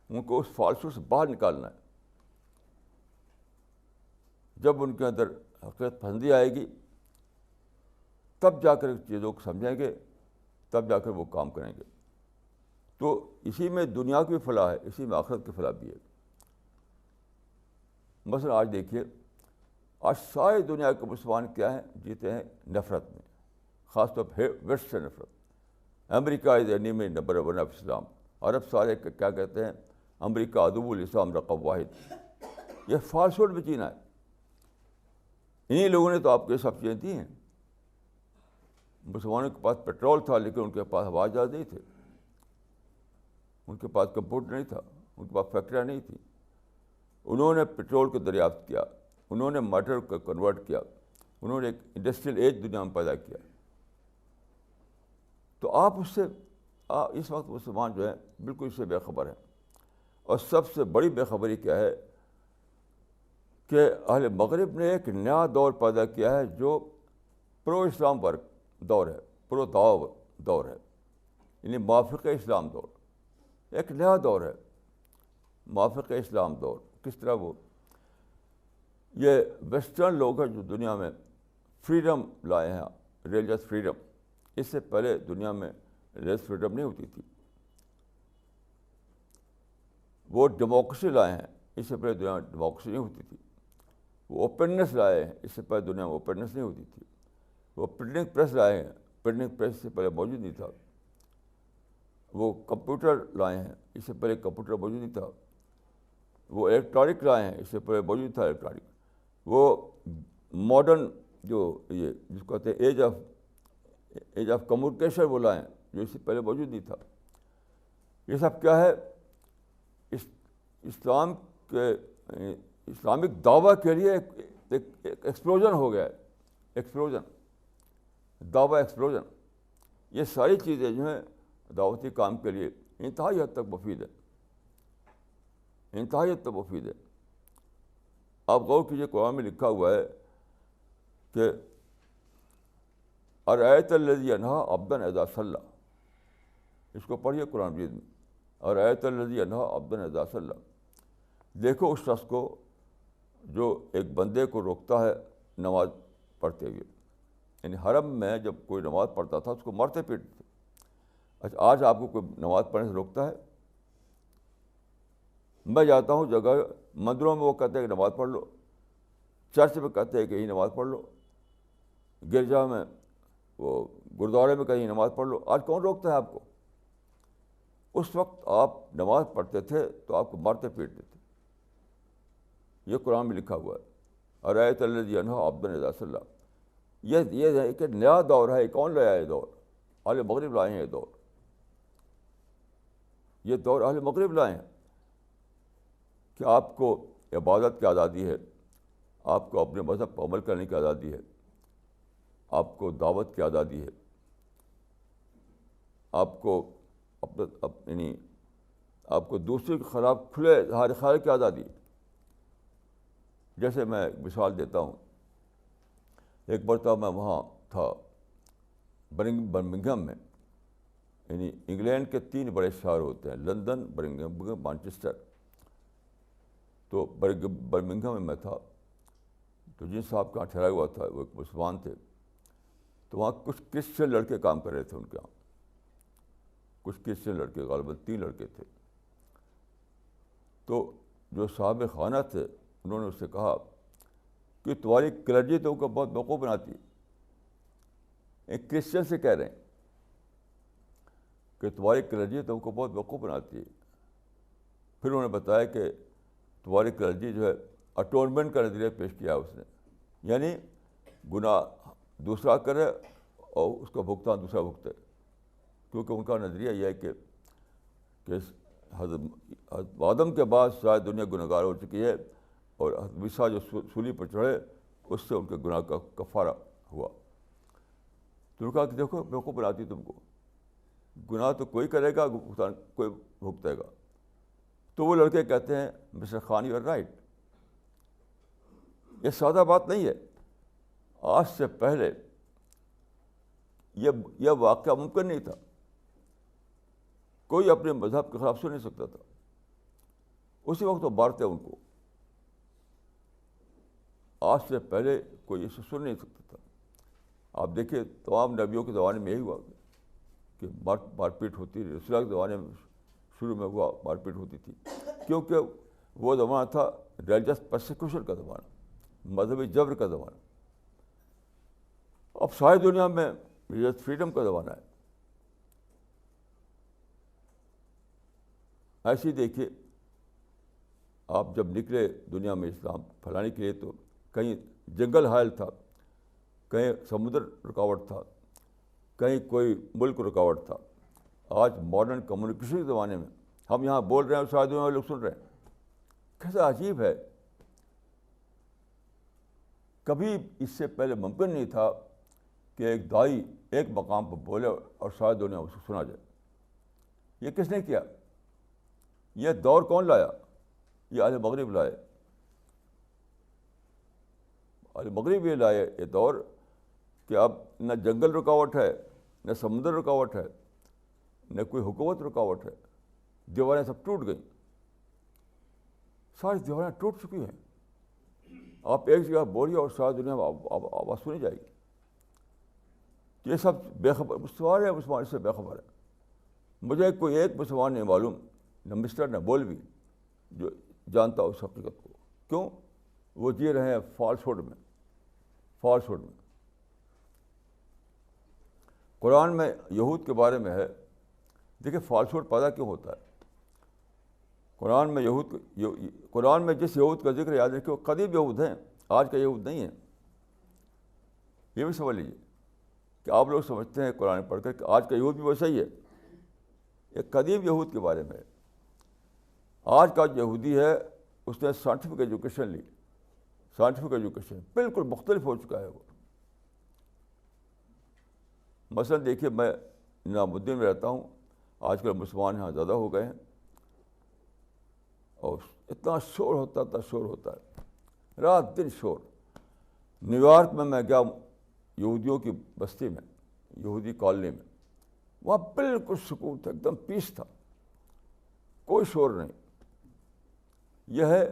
ان کو اس فالسوڈ سے باہر نکالنا ہے. جب ان کے اندر حقیقت پسندی آئے گی تب جا کر چیزوں کو سمجھیں گے، تب جا کر وہ کام کریں گے. تو اسی میں دنیا کی فلاح ہے، اسی میں آخرت کی فلاح بھی ہے. مثلا آج دیکھیے، آج ساری دنیا کے مسلمان کیا ہیں؟ جیتے ہیں نفرت میں، خاص طور پہ ویسٹ سے نفرت. امریکہ از اینیمی نمبر ون آف اسلام. عرب سارے کیا کہتے ہیں؟ امریکہ عدو الاسلام رقم واحد. یہ فالسوڈ میں جینا ہے. انہی لوگوں نے تو آپ کو یہ سب چیزیں دی ہیں. مسلمانوں کے پاس پیٹرول تھا، لیکن ان کے پاس ہوائی جہاز نہیں تھے، ان کے پاس کمپیوٹر نہیں تھا، ان کے پاس فیکٹریاں نہیں تھیں. انہوں نے پیٹرول کو دریافت کیا، انہوں نے میٹر کو کنورٹ کیا، انہوں نے ایک انڈسٹریل ایج دنیا میں پیدا کیا. تو آپ اس سے اس وقت مسلمان جو ہیں بالکل اس سے بے خبر ہیں. اور سب سے بڑی بے خبری کیا ہے کہ اہل مغرب نے ایک نیا دور پیدا کیا ہے جو پرو اسلام ورک دور ہے، پرو دعوی دور ہے، یعنی موافق اسلام دور. ایک نیا دور ہے موافق اسلام دور. کس طرح؟ وہ یہ ویسٹرن لوگ ہیں جو دنیا میں فریڈم لائے ہیں، ریلیجس فریڈم. اس سے پہلے دنیا میں ریلیجس فریڈم نہیں ہوتی تھی. وہ ڈیموکریسی لائے ہیں، اس سے پہلے دنیا میں ڈیموکریسی نہیں ہوتی تھی. وہ اوپننس لائے ہیں، اس سے پہلے دنیا میں اوپننس نہیں ہوتی تھی. وہ پرنٹنگ پریس لائے ہیں، پرنٹنگ پریس سے پہلے موجود نہیں تھا. وہ کمپیوٹر لائے ہیں، اس سے پہلے کمپیوٹر موجود نہیں تھا. وہ الیکٹرانک لائے ہیں، اس سے پہلے موجود تھا الیکٹرانک. وہ ماڈرن جو یہ جس کو کہتے ہیں ایج آف کمیونیکیشن وہ لائے ہیں، جو اس سے پہلے موجود نہیں تھا. یہ سب کیا ہے؟ اسلام کے اسلامک دعویٰ کے لیے ایک ایکسپلوژن ہو گیا ہے. ایکسپلوژن، دعویٰ ایکسپلوژن. یہ ساری چیزیں جو ہیں دعوتی کام کے لیے انتہائی حد تک مفید ہے، انتہائی حد تک مفید ہے. آپ غور کیجیے، قرآن میں لکھا ہوا ہے کہ ارأیت الذی ینہیٰ عبدا اذا صلی. اس کو پڑھیے قرآن مجید میں، ارأیت الذی ینہیٰ عبدا اذا صلی. دیکھو اس شخص کو جو ایک بندے کو روکتا ہے نماز پڑھتے ہوئے. یعنی حرم میں جب کوئی نماز پڑھتا تھا اس کو مارتے پیٹتے تھے. اچھا، آج آپ کو کوئی نماز پڑھنے سے روکتا ہے؟ میں جاتا ہوں جگہ مندروں میں، وہ کہتے ہیں کہ نماز پڑھ لو. چرچ میں کہتے ہیں کہ یہی نماز پڑھ لو. گرجا میں، وہ گرودوارے میں کہیں نماز پڑھ لو. آج کون روکتا ہے آپ کو؟ اس وقت آپ نماز پڑھتے تھے تو آپ کو مارتے پیٹتے تھے. یہ قرآن میں لکھا ہوا ہے، ارأیت الذی ینہیٰ عبدا اذا صلی. یہ ہے کہ نیا دور ہے. کون لایا یہ دور؟ اہل مغرب لائے ہیں یہ دور. یہ دور اہل مغرب لائے ہیں کہ آپ کو عبادت کی آزادی ہے، آپ کو اپنے مذہب پر عمل کرنے کی آزادی ہے، آپ کو دعوت کی آزادی ہے، آپ کو یعنی آپ کو دوسرے کے خلاف کھلے اظہار خیال کی آزادی. جیسے میں ایک مثال دیتا ہوں ایک مرتبہ میں وہاں تھا برمنگھم میں، یعنی انگلینڈ کے 3 بڑے شہر ہوتے ہیں، لندن، برمنگھم، مانچسٹر. تو برمنگھم میں تھا. تو جن صاحب کا یہاں ٹھہرا ہوا تھا وہ ایک مسلمان تھے. تو وہاں کچھ کرسچن لڑکے کام کر رہے تھے ان کے یہاں، کچھ کرسچن لڑکے، غالباً 3 لڑکے تھے. تو جو صاحب خانہ تھے انہوں نے اس سے کہا کہ تمہاری کلرجی تو کو بہت بیوقوف بناتی ہے. ایک کرسچن سے کہہ رہے ہیں کہ تمہاری کلرجی تم کو بہت بیوقوف بناتی ہے. پھر انہوں نے بتایا کہ تمہاری کلرجی جو ہے اٹونمنٹ کا نظریہ پیش کیا اس نے، یعنی گناہ دوسرا کرے اور اس کا بھگتان دوسرا بھگتے. کیونکہ ان کا نظریہ یہ ہے کہ حضرت آدم کے بعد شاید دنیا گنہگار ہو چکی ہے، اور حضرت عیسیٰ جو صلیب پر چڑھے اس سے ان کے گناہ کا کفارہ ہوا. تو انہوں نے کہا کہ دیکھو بیوقوف بناتی تم کو، گناہ تو کوئی کرے گا، کوئی بھگتے گا. تو وہ لڑکے کہتے ہیں mister Khan you are right. یہ سادہ بات نہیں ہے. آج سے پہلے یہ واقعہ ممکن نہیں تھا. کوئی اپنے مذہب کے خلاف سن نہیں سکتا تھا. اسی وقت وہ مارتے ان کو. آج سے پہلے کوئی اسے سن نہیں سکتا تھا. آپ دیکھیے تمام نبیوں کے زمانے میں یہی ہوا کہ مار پیٹ ہوتی رہی. رسول اللہ کے زمانے میں شروع میں ہوا مار پیٹ ہوتی تھی، کیونکہ وہ زمانہ تھا ریلیجس پرسیکیوشن کا زمانہ، مذہبی جبر کا زمانہ. اب ساری دنیا میں ریلیجس فریڈم کا زمانہ ہے. ایسے ہی دیکھیے آپ جب نکلے دنیا میں اسلام پھیلانے کے لیے تو کہیں جنگل حائل تھا، کہیں سمندر رکاوٹ تھا، کہیں کوئی ملک رکاوٹ تھا. آج ماڈرن کمیونیکیشن کے زمانے میں ہم یہاں بول رہے ہیں اور ساری دنیا میں لوگ سن رہے ہیں. کیسا عجیب ہے. کبھی اس سے پہلے ممکن نہیں تھا کہ ایک دائی ایک مقام پر بولے اور ساری دنیا اس کو سنا جائے. یہ کس نے کیا؟ یہ دور کون لایا؟ یہ اہل مغرب لائے. اہل مغرب یہ لائے یہ دور کہ اب نہ جنگل رکاوٹ ہے، نہ سمندر رکاوٹ ہے، نہ کوئی حکومت رکاوٹ ہے. دیواریں سب ٹوٹ گئیں. ساری دیواریں ٹوٹ چکی ہیں. آپ ایک جگہ بولیے اور ساری دنیا میں آواز سنی جائے گی. یہ سب بے خبر سارے مسلمان اس سے بے خبر ہے. مجھے کوئی ایک مسلمان نہیں معلوم، نہ مسٹر نہ مولوی، جو جانتا اس حقیقت کو. کیوں؟ وہ جی رہے ہیں فالس ہوڈ میں. فالس ہوڈ میں قرآن میں یہود کے بارے میں ہے. دیکھیں فالس ہوڈ پیدا کیوں ہوتا ہے. قرآن میں جس یہود کا ذکر یاد رکھے وہ قدیم یہود ہیں، آج کا یہود نہیں ہے. یہ بھی سمجھ لیجیے کہ آپ لوگ سمجھتے ہیں قرآن پڑھ کر کہ آج کا یہود بھی ویسا ہی ہے. ایک قدیم یہود کے بارے میں ہے. آج کا جو یہودی ہے اس نے سائنٹیفک ایجوکیشن لی. سائنٹیفک ایجوکیشن بالکل مختلف ہو چکا ہے. وہ مثلا دیکھیے میں نظام الدین میں رہتا ہوں. آج کل مسلمان یہاں زیادہ ہو گئے ہیں اور اتنا شور ہوتا ہے رات دن شور. نیو یارک میں گیا یہودیوں کی بستی میں، یہودی کالونی میں. وہاں بالکل سکون تھا، ایک دم پیس تھا، کوئی شور نہیں. یہ ہے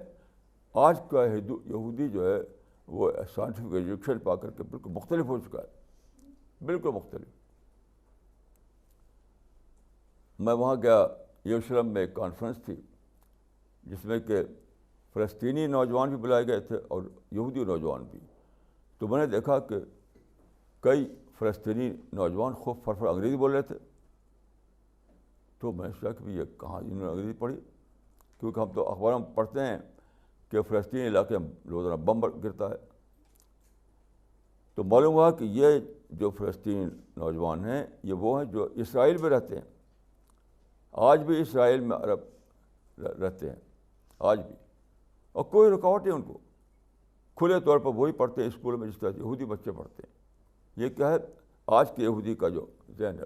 آج کا یہودی جو ہے وہ سائنٹیفک ایجوکیشن پا کر کے بالکل مختلف ہو چکا ہے، بالکل مختلف. میں وہاں گیا، یروشلم میں ایک کانفرنس تھی جس میں کہ فلسطینی نوجوان بھی بلائے گئے تھے اور یہودی نوجوان بھی. تو میں نے دیکھا کہ کئی فلسطینی نوجوان خوب فرفر انگریزی بول رہے تھے. تو میں نے سوچا کہ یہ کہاں انہوں نے انگریزی پڑھی، کیونکہ ہم تو اخباروں میں پڑھتے ہیں کہ فلسطینی علاقے میں روزانہ بم گرتا ہے. تو معلوم ہوا کہ یہ جو فلسطینی نوجوان ہیں یہ وہ ہیں جو اسرائیل میں رہتے ہیں. آج بھی اسرائیل میں عرب رہتے ہیں آج بھی، اور کوئی رکاوٹ نہیں ان کو. کھلے طور پر وہی پڑھتے ہیں اسکول میں جس طرح یہودی بچے پڑھتے ہیں. یہ کیا ہے آج کے یہودی کا جو ذہن ہے.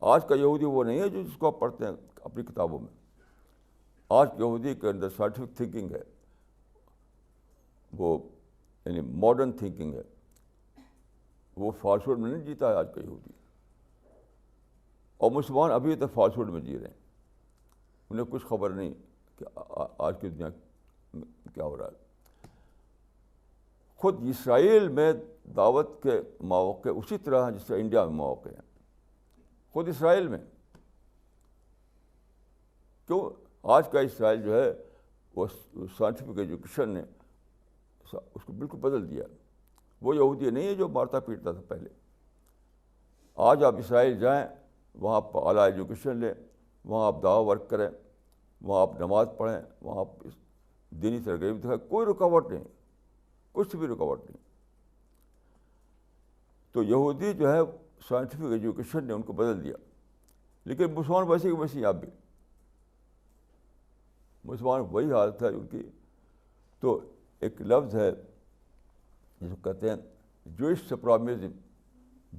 آج کا یہودی وہ نہیں ہے جو جس کو آپ پڑھتے ہیں اپنی کتابوں میں. آج کے یہودی کے اندر سائنٹیفک تھنکنگ ہے، وہ یعنی ماڈرن تھنکنگ ہے. وہ فالسوڈ میں نہیں جیتا ہے آج کا یہودی. اور مسلمان ابھی تک فالسوڈ میں جی رہے ہیں. انہیں کچھ خبر نہیں کہ آج کی دنیا میں کیا ہو رہا ہے. خود اسرائیل میں دعوت کے مواقع اسی طرح ہیں جس سے انڈیا میں مواقع ہیں. خود اسرائیل میں کیوں آج کا اسرائیل جو ہے وہ سائنٹیفک ایجوکیشن نے اس کو بالکل بدل دیا. وہ یہودی نہیں ہے جو مارتا پیٹتا تھا پہلے. آج آپ اسرائیل جائیں, وہاں آپ اعلیٰ ایجوکیشن لیں, وہاں آپ دعویٰ ورک کریں, وہاں آپ نماز پڑھیں, وہاں آپ دینی سرگرمی دکھائیں, کوئی رکاوٹ نہیں, کچھ بھی رکاوٹ نہیں. تو یہودی جو ہے سائنٹیفک ایجوکیشن نے ان کو بدل دیا. لیکن مسلمان ویسے کہ ویسے آپ بھی مسلمان وہی حالت ہے ان کی. تو ایک لفظ ہے جس کو کہتے ہیں جوئش سپرامزم,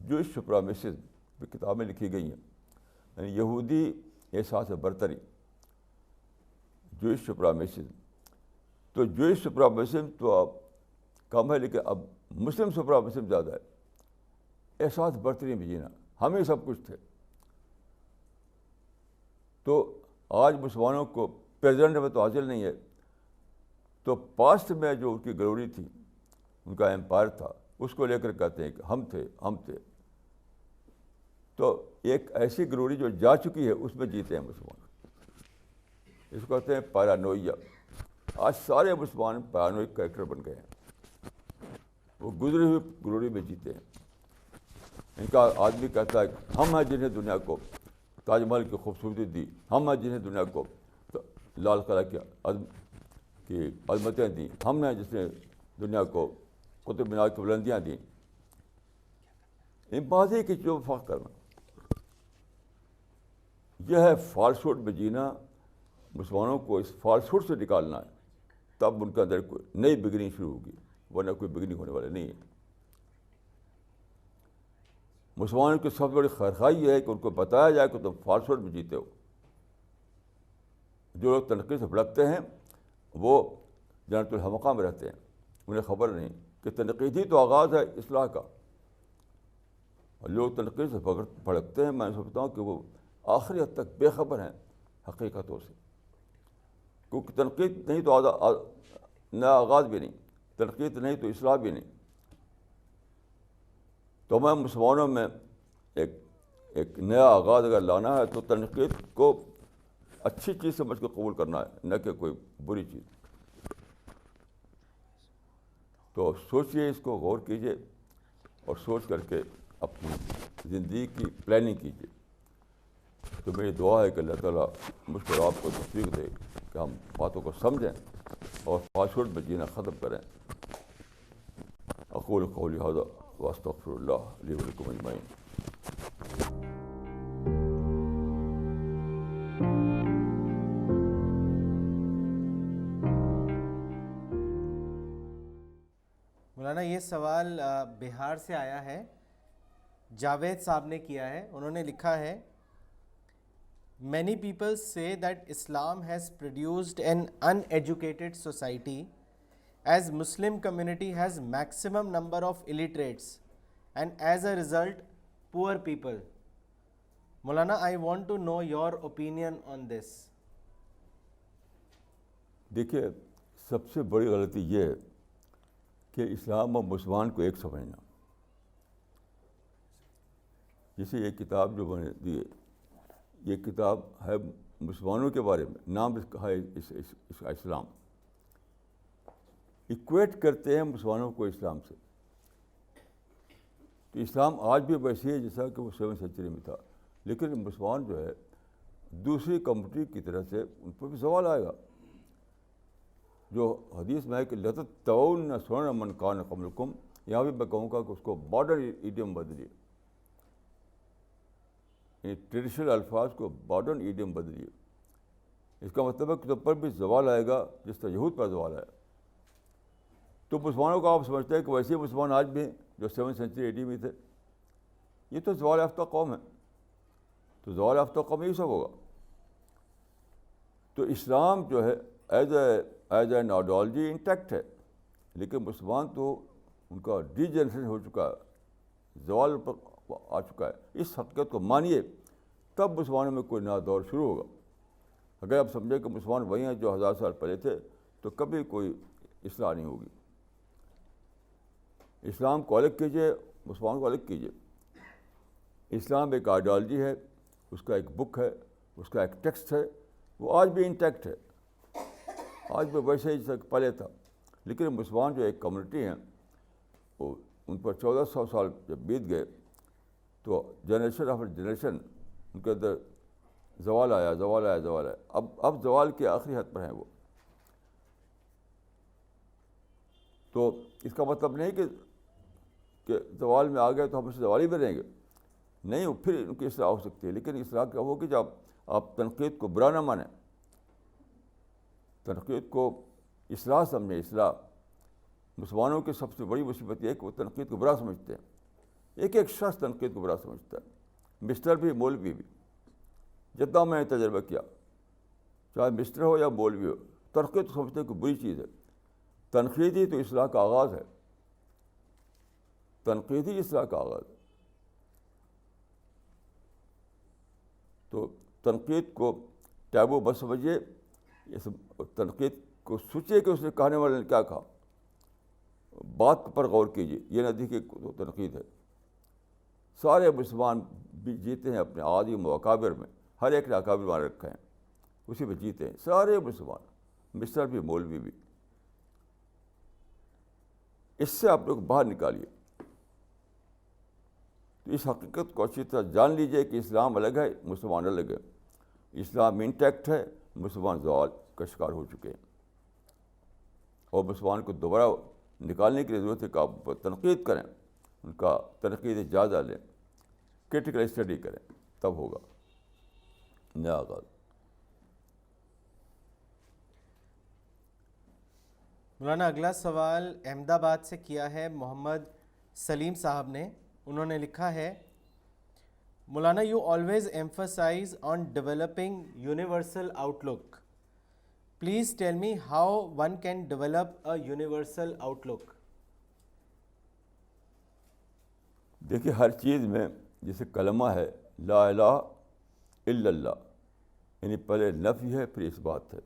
جوئش سپرامسزم کتابیں لکھی گئی ہیں, یعنی یہودی احساس برتری, جوئش سپرامسزم. تو جوئش سپرامسزم تو اب کم ہے, لیکن اب مسلم سپرامسزم زیادہ ہے. احساس برتری میں جینا, ہم ہی سب کچھ تھے. تو آج مسلمانوں کو پریزنٹ میں تو حاصل نہیں ہے, تو پاسٹ میں جو ان کی گلوری تھی, ان کا امپائر تھا, اس کو لے کر کہتے ہیں کہ ہم تھے. تو ایک ایسی گلوری جو جا چکی ہے اس میں جیتے ہیں مسلمان. اس کو کہتے ہیں پیرانویا. آج سارے مسلمان پیرانوئک کریکٹر بن گئے ہیں, وہ گزری ہوئی گلوری میں جیتے ہیں. ان کا آدمی کہتا ہے کہ ہم ہیں جنہیں دنیا کو تاج محل کی خوبصورتی دی, ہم ہیں جنہیں دنیا کو لال قلعہ کی عظمتیں دیں, ہم ہیں جس نے دنیا کو قطب مینار کی بلندیاں دیں. ان بازی کی جو فخر کرنا, یہ ہے فالسوڈ میں جینا. مسلمانوں کو اس فالسوڈ سے نکالنا ہے, تب ان کے اندر کوئی نئی بگننگ شروع ہوگی, ورنہ کوئی بگننگ ہونے والا نہیں ہے. مسلمانوں کی سب سے بڑی خیرخواہی یہ ہے کہ ان کو بتایا جائے کہ تم فالسوڈ میں جیتے ہو. جو لوگ تنقید سے بھڑکتے ہیں وہ جنت الحمقہ میں رہتے ہیں, انہیں خبر نہیں کہ تنقید ہی تو آغاز ہے اصلاح کا. اور لوگ تنقید سے بھڑکتے ہیں, میں سمجھتا ہوں کہ وہ آخری حد تک بے خبر ہیں حقیقتوں سے. کیونکہ تنقید نہیں تو نیا آغاز بھی نہیں, تنقید نہیں تو اصلاح بھی نہیں. تو میں مسلمانوں میں ایک نیا آغاز اگر لانا ہے تو تنقید کو اچھی چیز سمجھ کے قبول کرنا ہے, نہ کہ کوئی بری چیز. تو سوچیے, اس کو غور کیجیے, اور سوچ کر کے اپنی زندگی کی پلاننگ کیجیے. تو میری دعا ہے کہ اللہ تعالیٰ مجھ کو آپ کو توفیق دے کہ ہم باتوں کو سمجھیں اور فالسوڈ میں جینا ختم کریں. اقول قولی ھذا واستغفر اللہ لی ولکم اجمعین. مولانا یہ سوال بہار سے آیا ہے, جاوید صاحب نے کیا ہے. انہوں نے لکھا ہے, many people say that Islam has produced an uneducated society as Muslim community has maximum number of illiterates and as a result poor people. Maulana, I want to know your opinion on this. دیکھیے, سب سے بڑی غلطی یہ ہے کہ اسلام اور مسلمان کو ایک سمجھنا. جیسے یہ کتاب جو بنے دی, یہ کتاب ہے مسلمانوں کے بارے میں, نام اس کا ہے اس کا اسلام. ایکویٹ کرتے ہیں مسلمانوں کو اسلام سے. تو اسلام آج بھی ویسے ہے جیسا کہ وہ 7 سینچری میں تھا, لیکن مسلمان جو ہے دوسری کمیونٹی کی طرح سے ان پر بھی زوال آئے گا. جو حدیث میں ہے کہ لَتَتَّبَعُنَّ سُنَنَ مَنْ كَانَ قَبْلَكُمْ, یہاں بھی میں کہوں گا کہ اس کو ماڈرن ایڈیم بدلیے, یعنی ٹریڈیشنل الفاظ کو ماڈرن ایڈیم بدلیے. اس کا مطلب ہے کہ تم پر بھی زوال آئے گا جس طرح یہود پر زوال آیا. تو مسلمانوں کو آپ سمجھتے ہیں کہ ویسے مسلمان آج بھی ہیں جو 7 سینچری AD میں تھے. یہ تو زوال یافتہ قوم ہے, تو زوال یافتہ قوم یہی سب ہوگا. تو اسلام جو ہے ایز این آئیڈیالوجی انٹیکٹ ہے, لیکن مسلمان تو ان کا ڈی جنریشن ہو چکا ہے, زوال پر آ چکا ہے. اس حقیقت کو مانیے, تب مسلمانوں میں کوئی نیا دور شروع ہوگا. اگر آپ سمجھیں کہ مسلمان وہی ہیں جو 1000 سال پہلے تھے, تو کبھی کوئی اصلاح نہیں ہوگی. اسلام کو الگ کیجیے, مسلمان کو الگ کیجیے. اسلام ایک آئیڈیالوجی ہے, اس کا ایک بک ہے, اس کا ایک ٹیکسٹ ہے, وہ آج بھی انٹیکٹ ہے, آج بھی ویسے ہی جیسا پہلے تھا. لیکن مسلمان جو ایک کمیونٹی ہیں, وہ ان پر 1400 سال جب بیت گئے تو جنریشن آفٹر جنریشن ان کے اندر زوال آیا. اب زوال کے آخری حد پر ہیں وہ. تو اس کا مطلب نہیں کہ زوال میں آ گئے تو ہم اس زوالی میں رہیں گے, نہیں, پھر ان کی اصلاح ہو سکتی ہے. لیکن اصلاح کیا ہوگی جب آپ تنقید کو برا نہ مانیں, تنقید کو اصلاح سمجھیں. اصلاح مسلمانوں کی سب سے بڑی مصیبت یہ ہے کہ وہ تنقید کو برا سمجھتے ہیں. ایک شخص تنقید کو برا سمجھتا ہے, مسٹر بھی مولوی بھی. جتنا میں نے تجربہ کیا, چاہے مسٹر ہو یا مولوی ہو, تنقید کو سمجھتے ہیں کہ بری چیز ہے. تنقید ہی تو اصلاح کا آغاز ہے, تنقید ہی اصلاح کا آغاز ہے. تو تنقید کو ٹیبو بس سمجھیے, تنقید کو سوچیے کہ اس نے کہنے والے نے کیا کہا, بات پر غور کیجیے. یہ نہ دیکھیے کہ تنقید ہے. سارے مسلمان بھی جیتے ہیں اپنے عادی اکابر میں, ہر ایک نے اکابر مان رکھے ہیں, اسی میں جیتے ہیں سارے مسلمان, مسٹر بھی مولوی بھی. اس سے آپ لوگ باہر نکالیے. تو اس حقیقت کو اچھی طرح جان لیجیے کہ اسلام الگ ہے, مسلمان الگ ہے. اسلام انٹیکٹ ہے, مسلمان زوال کا شکار ہو چکے ہیں. اور مسلمان کو دوبارہ نکالنے کی ضرورت ہے کہ آپ تنقید کریں, ان کا تنقید جائزہ لیں, کرٹیکل اسٹڈی کریں, تب ہوگا نیا آغاز. مولانا اگلا سوال احمد آباد سے کیا ہے محمد سلیم صاحب نے. انہوں نے لکھا ہے, Maulana you always emphasise on developing universal outlook. Please tell me how one can develop a universal outlook. دیکھیے, ہر چیز میں جیسے کلمہ ہے لا الہ الا اللہ, یعنی پہلے نفی ہے پھر اس بات ہے.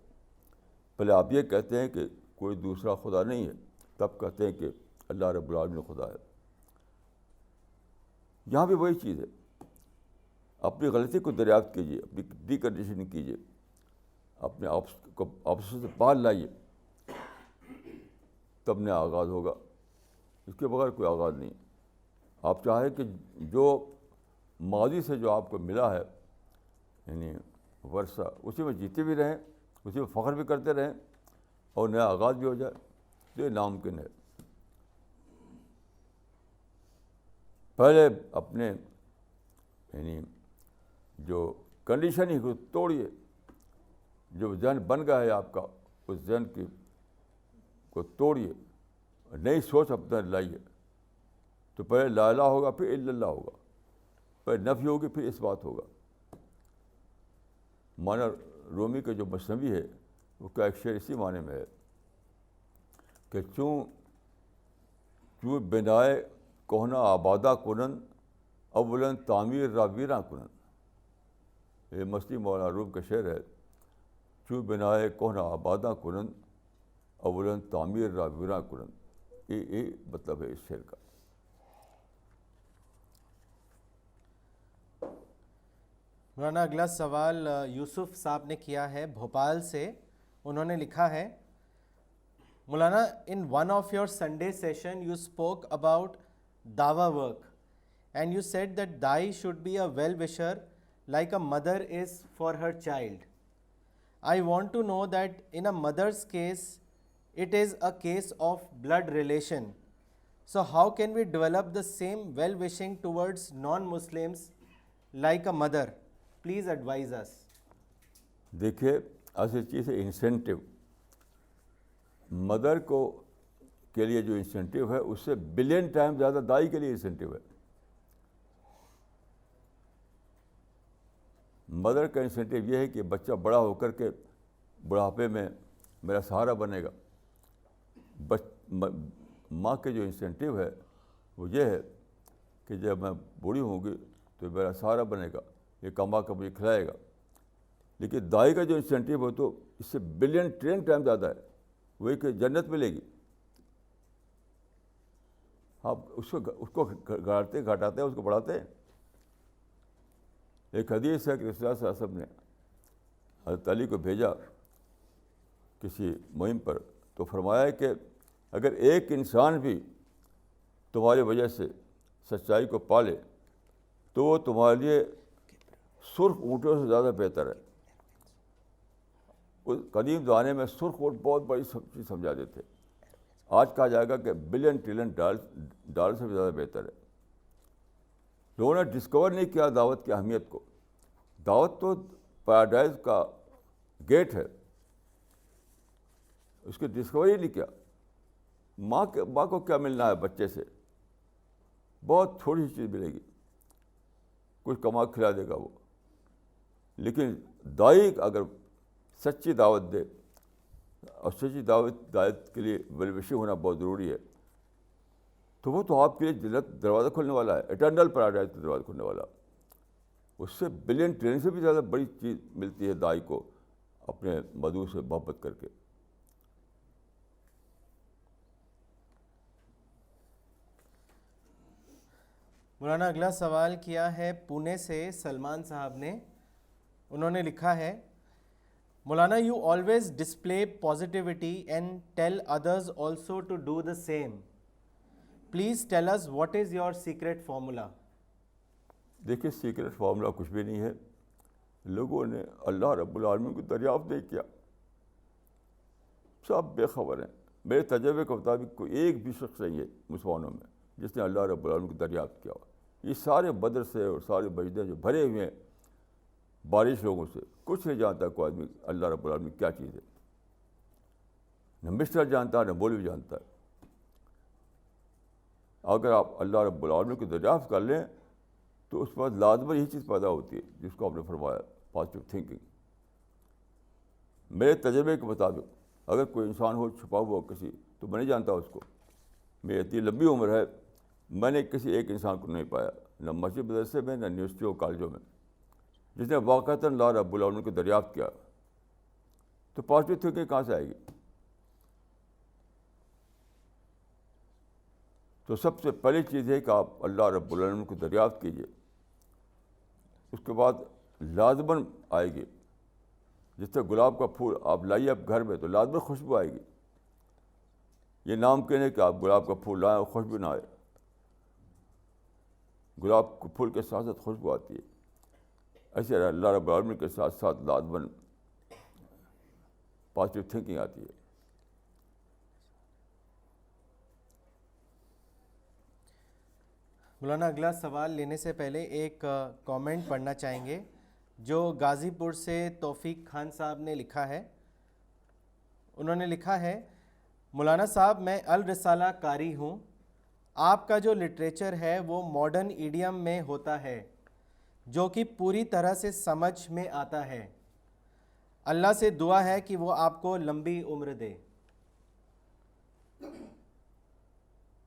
پہلے آپ یہ کہتے ہیں کہ کوئی دوسرا خدا نہیں ہے, تب کہتے ہیں کہ اللہ رب العالمین خدا ہے. یہاں بھی وہی چیز ہے. اپنی غلطی کو دریافت کیجیے, اپنی ڈی کنڈیشننگ کیجیے, اپنے آپ کو آپسوں سے باہر لائیے, تب نیا آغاز ہوگا. اس کے بغیر کوئی آغاز نہیں. آپ چاہیں کہ جو ماضی سے جو آپ کو ملا ہے, یعنی ورثہ, اسی میں جیتے بھی رہیں, اسی میں فخر بھی کرتے رہیں, اور نیا آغاز بھی ہو جائے, تو یہ ناممکن ہے. پہلے اپنے یعنی جو کنڈیشن ہی کو توڑیے. جو ذہن بن گیا ہے آپ کا, اس ذہن کو توڑیے, نئی سوچ اپنے لائیے. تو پہلے لا الہ ہوگا, پھر الا اللہ ہوگا, پہلے نفی ہوگی پھر اس بات ہوگا. مانا رومی کا جو مثنوی ہے وہ کا ایک شعر اسی معنی میں ہے کہ چوں بنائے کوہنا آبادہ کنن اولن تعمیر را ویراں کنن. یہ مستی مولانا روم کا شعر ہے, چوں بنائے کوہنا آبادہ کنن اولن تعمیر را ویراں کنن. یہ مطلب ہے اس شعر کا. مولانا اگلا سوال یوسف صاحب نے کیا ہے بھوپال سے. انہوں نے لکھا ہے, Maulana in one of your Sunday session you spoke about دعویٰ work and you said that دائی should be a well wisher like a mother is for her child. I want to know that in a mother's case it is a case of blood relation. So how can we develop the same well-wishing towards non-Muslims like a mother? Please advise us. دیکھیے, ایسی چیز ہے انسینٹیو. مدر کے لیے جو انسینٹیو ہے اس سے بلین ٹائم زیادہ دائی کے لیے انسینٹیو ہے. مدر کا انسینٹیو یہ ہے کہ بچہ بڑا ہو کر کے بڑھاپے میں میرا سہارا بنے گا. ماں کے جو انسینٹیو ہے وہ یہ ہے کہ جب میں بوڑھی ہوں گی تو میرا سہارا بنے گا، یہ کما کے مجھے کھلائے گا. لیکن دائی کا جو انسینٹیو ہے تو اس سے بلین ٹرین ٹائم زیادہ ہے، وہی کہ جنت ملے گی. آپ اس کو گھٹاتے ہیں، اس کو بڑھاتے ہیں. ایک حدیث ہے کہ رسول اللہ صلی اللہ علیہ وسلم نے حضرت علی کو بھیجا کسی مہم پر، تو فرمایا کہ اگر ایک انسان بھی تمہاری وجہ سے سچائی کو پالے تو وہ تمہارے لیے سرخ اونٹوں سے زیادہ بہتر ہے. اس قدیم زمانے میں سرخ اونٹ بہت بڑی چیز سمجھا دیتے، آج کہا جائے گا کہ بلین ٹریلین ڈالر سے بھی زیادہ بہتر ہے. لوگوں نے ڈسکور نہیں کیا دعوت کی اہمیت کو. دعوت تو پیراڈائز کا گیٹ ہے، اس کی ڈسکوری نہیں کیا. ماں کو کیا ملنا ہے بچے سے؟ بہت تھوڑی سی چیز ملے گی، کچھ کما کھلا دے گا وہ. لیکن دائی اگر سچی دعوت دے، اور سچی دعوت کے لیے ویلیویشن ہونا بہت ضروری ہے، تو وہ تو آپ کے لیے جنت دروازہ کھولنے والا ہے، اٹرنل پیراڈائز کا دروازہ کھولنے والا. اس سے بلین ٹرین سے بھی زیادہ بڑی چیز ملتی ہے دائی کو اپنے مدعو سے محبت کر کے. مولانا اگلا سوال کیا ہے پونے سے سلمان صاحب نے. انہوں نے لکھا ہے، Maulana you always display positivity and tell others also to do the same. Please tell us what is your secret formula. دیکھیے سیکرٹ فارمولا کچھ بھی نہیں ہے. لوگوں نے اللہ رب العالمین کو دریافت نہیں کیا، سب بے خبر ہیں. میرے تجربے کے مطابق کوئی ایک بھی شخص نہیں ہے مسلمانوں میں جس نے اللہ رب العالمین کو دریافت کیا. یہ سارے مدرسے اور سارے مسجدیں جو بھرے ہوئے ہیں بارش لوگوں سے، کچھ نہیں جانتا کوئی آدمی اللہ رب العالمین کیا چیز ہے. نہ مسٹر جانتا ہے، نہ مولوی جانتا ہے. اگر آپ اللہ رب العالمین کو دریافت کر لیں تو اس کے بعد لازماً یہی چیز پیدا ہوتی ہے جس کو آپ نے فرمایا، پازیٹیو تھنکنگ. میرے تجربے کے مطابق اگر کوئی انسان ہو چھپا ہوا کسی، تو میں نہیں جانتا اس کو. میری اتنی لمبی عمر ہے، میں نے کسی ایک انسان کو نہیں پایا، نہ مسجد مدرسے میں، نہ یونیورسٹیوں کالجوں میں، جس نے واقعتاً اللہ رب العالمین کو دریافت کیا. تو پازیٹیو تھنکنگ کہاں سے آئے گی؟ تو سب سے پہلی چیز ہے کہ آپ اللہ رب العالمین کو دریافت کیجیے. اس کے بعد لازماً آئے گی. جس طرح گلاب کا پھول آپ لائیے آپ گھر میں تو لازماً خوشبو آئے گی. یہ نام کہنے کہ آپ گلاب کا پھول لائیں اور خوشبو نہ آئے. گلاب کے پھول کے ساتھ ساتھ خوشبو آتی ہے. ایسے اللہ رب العالمین کے ساتھ ساتھ لازماً پازیٹیو تھنکنگ آتی ہے. مولانا اگلا سوال لینے سے پہلے ایک کامنٹ پڑھنا چاہیں گے جو غازی پور سے توفیق خان صاحب نے لکھا ہے. انہوں نے لکھا ہے، مولانا صاحب میں الرسالہ قاری ہوں. آپ کا جو لٹریچر ہے وہ ماڈرن ایڈیم میں ہوتا ہے جو کہ پوری طرح سے سمجھ میں آتا ہے. اللہ سے دعا ہے کہ وہ آپ کو لمبی عمر دے.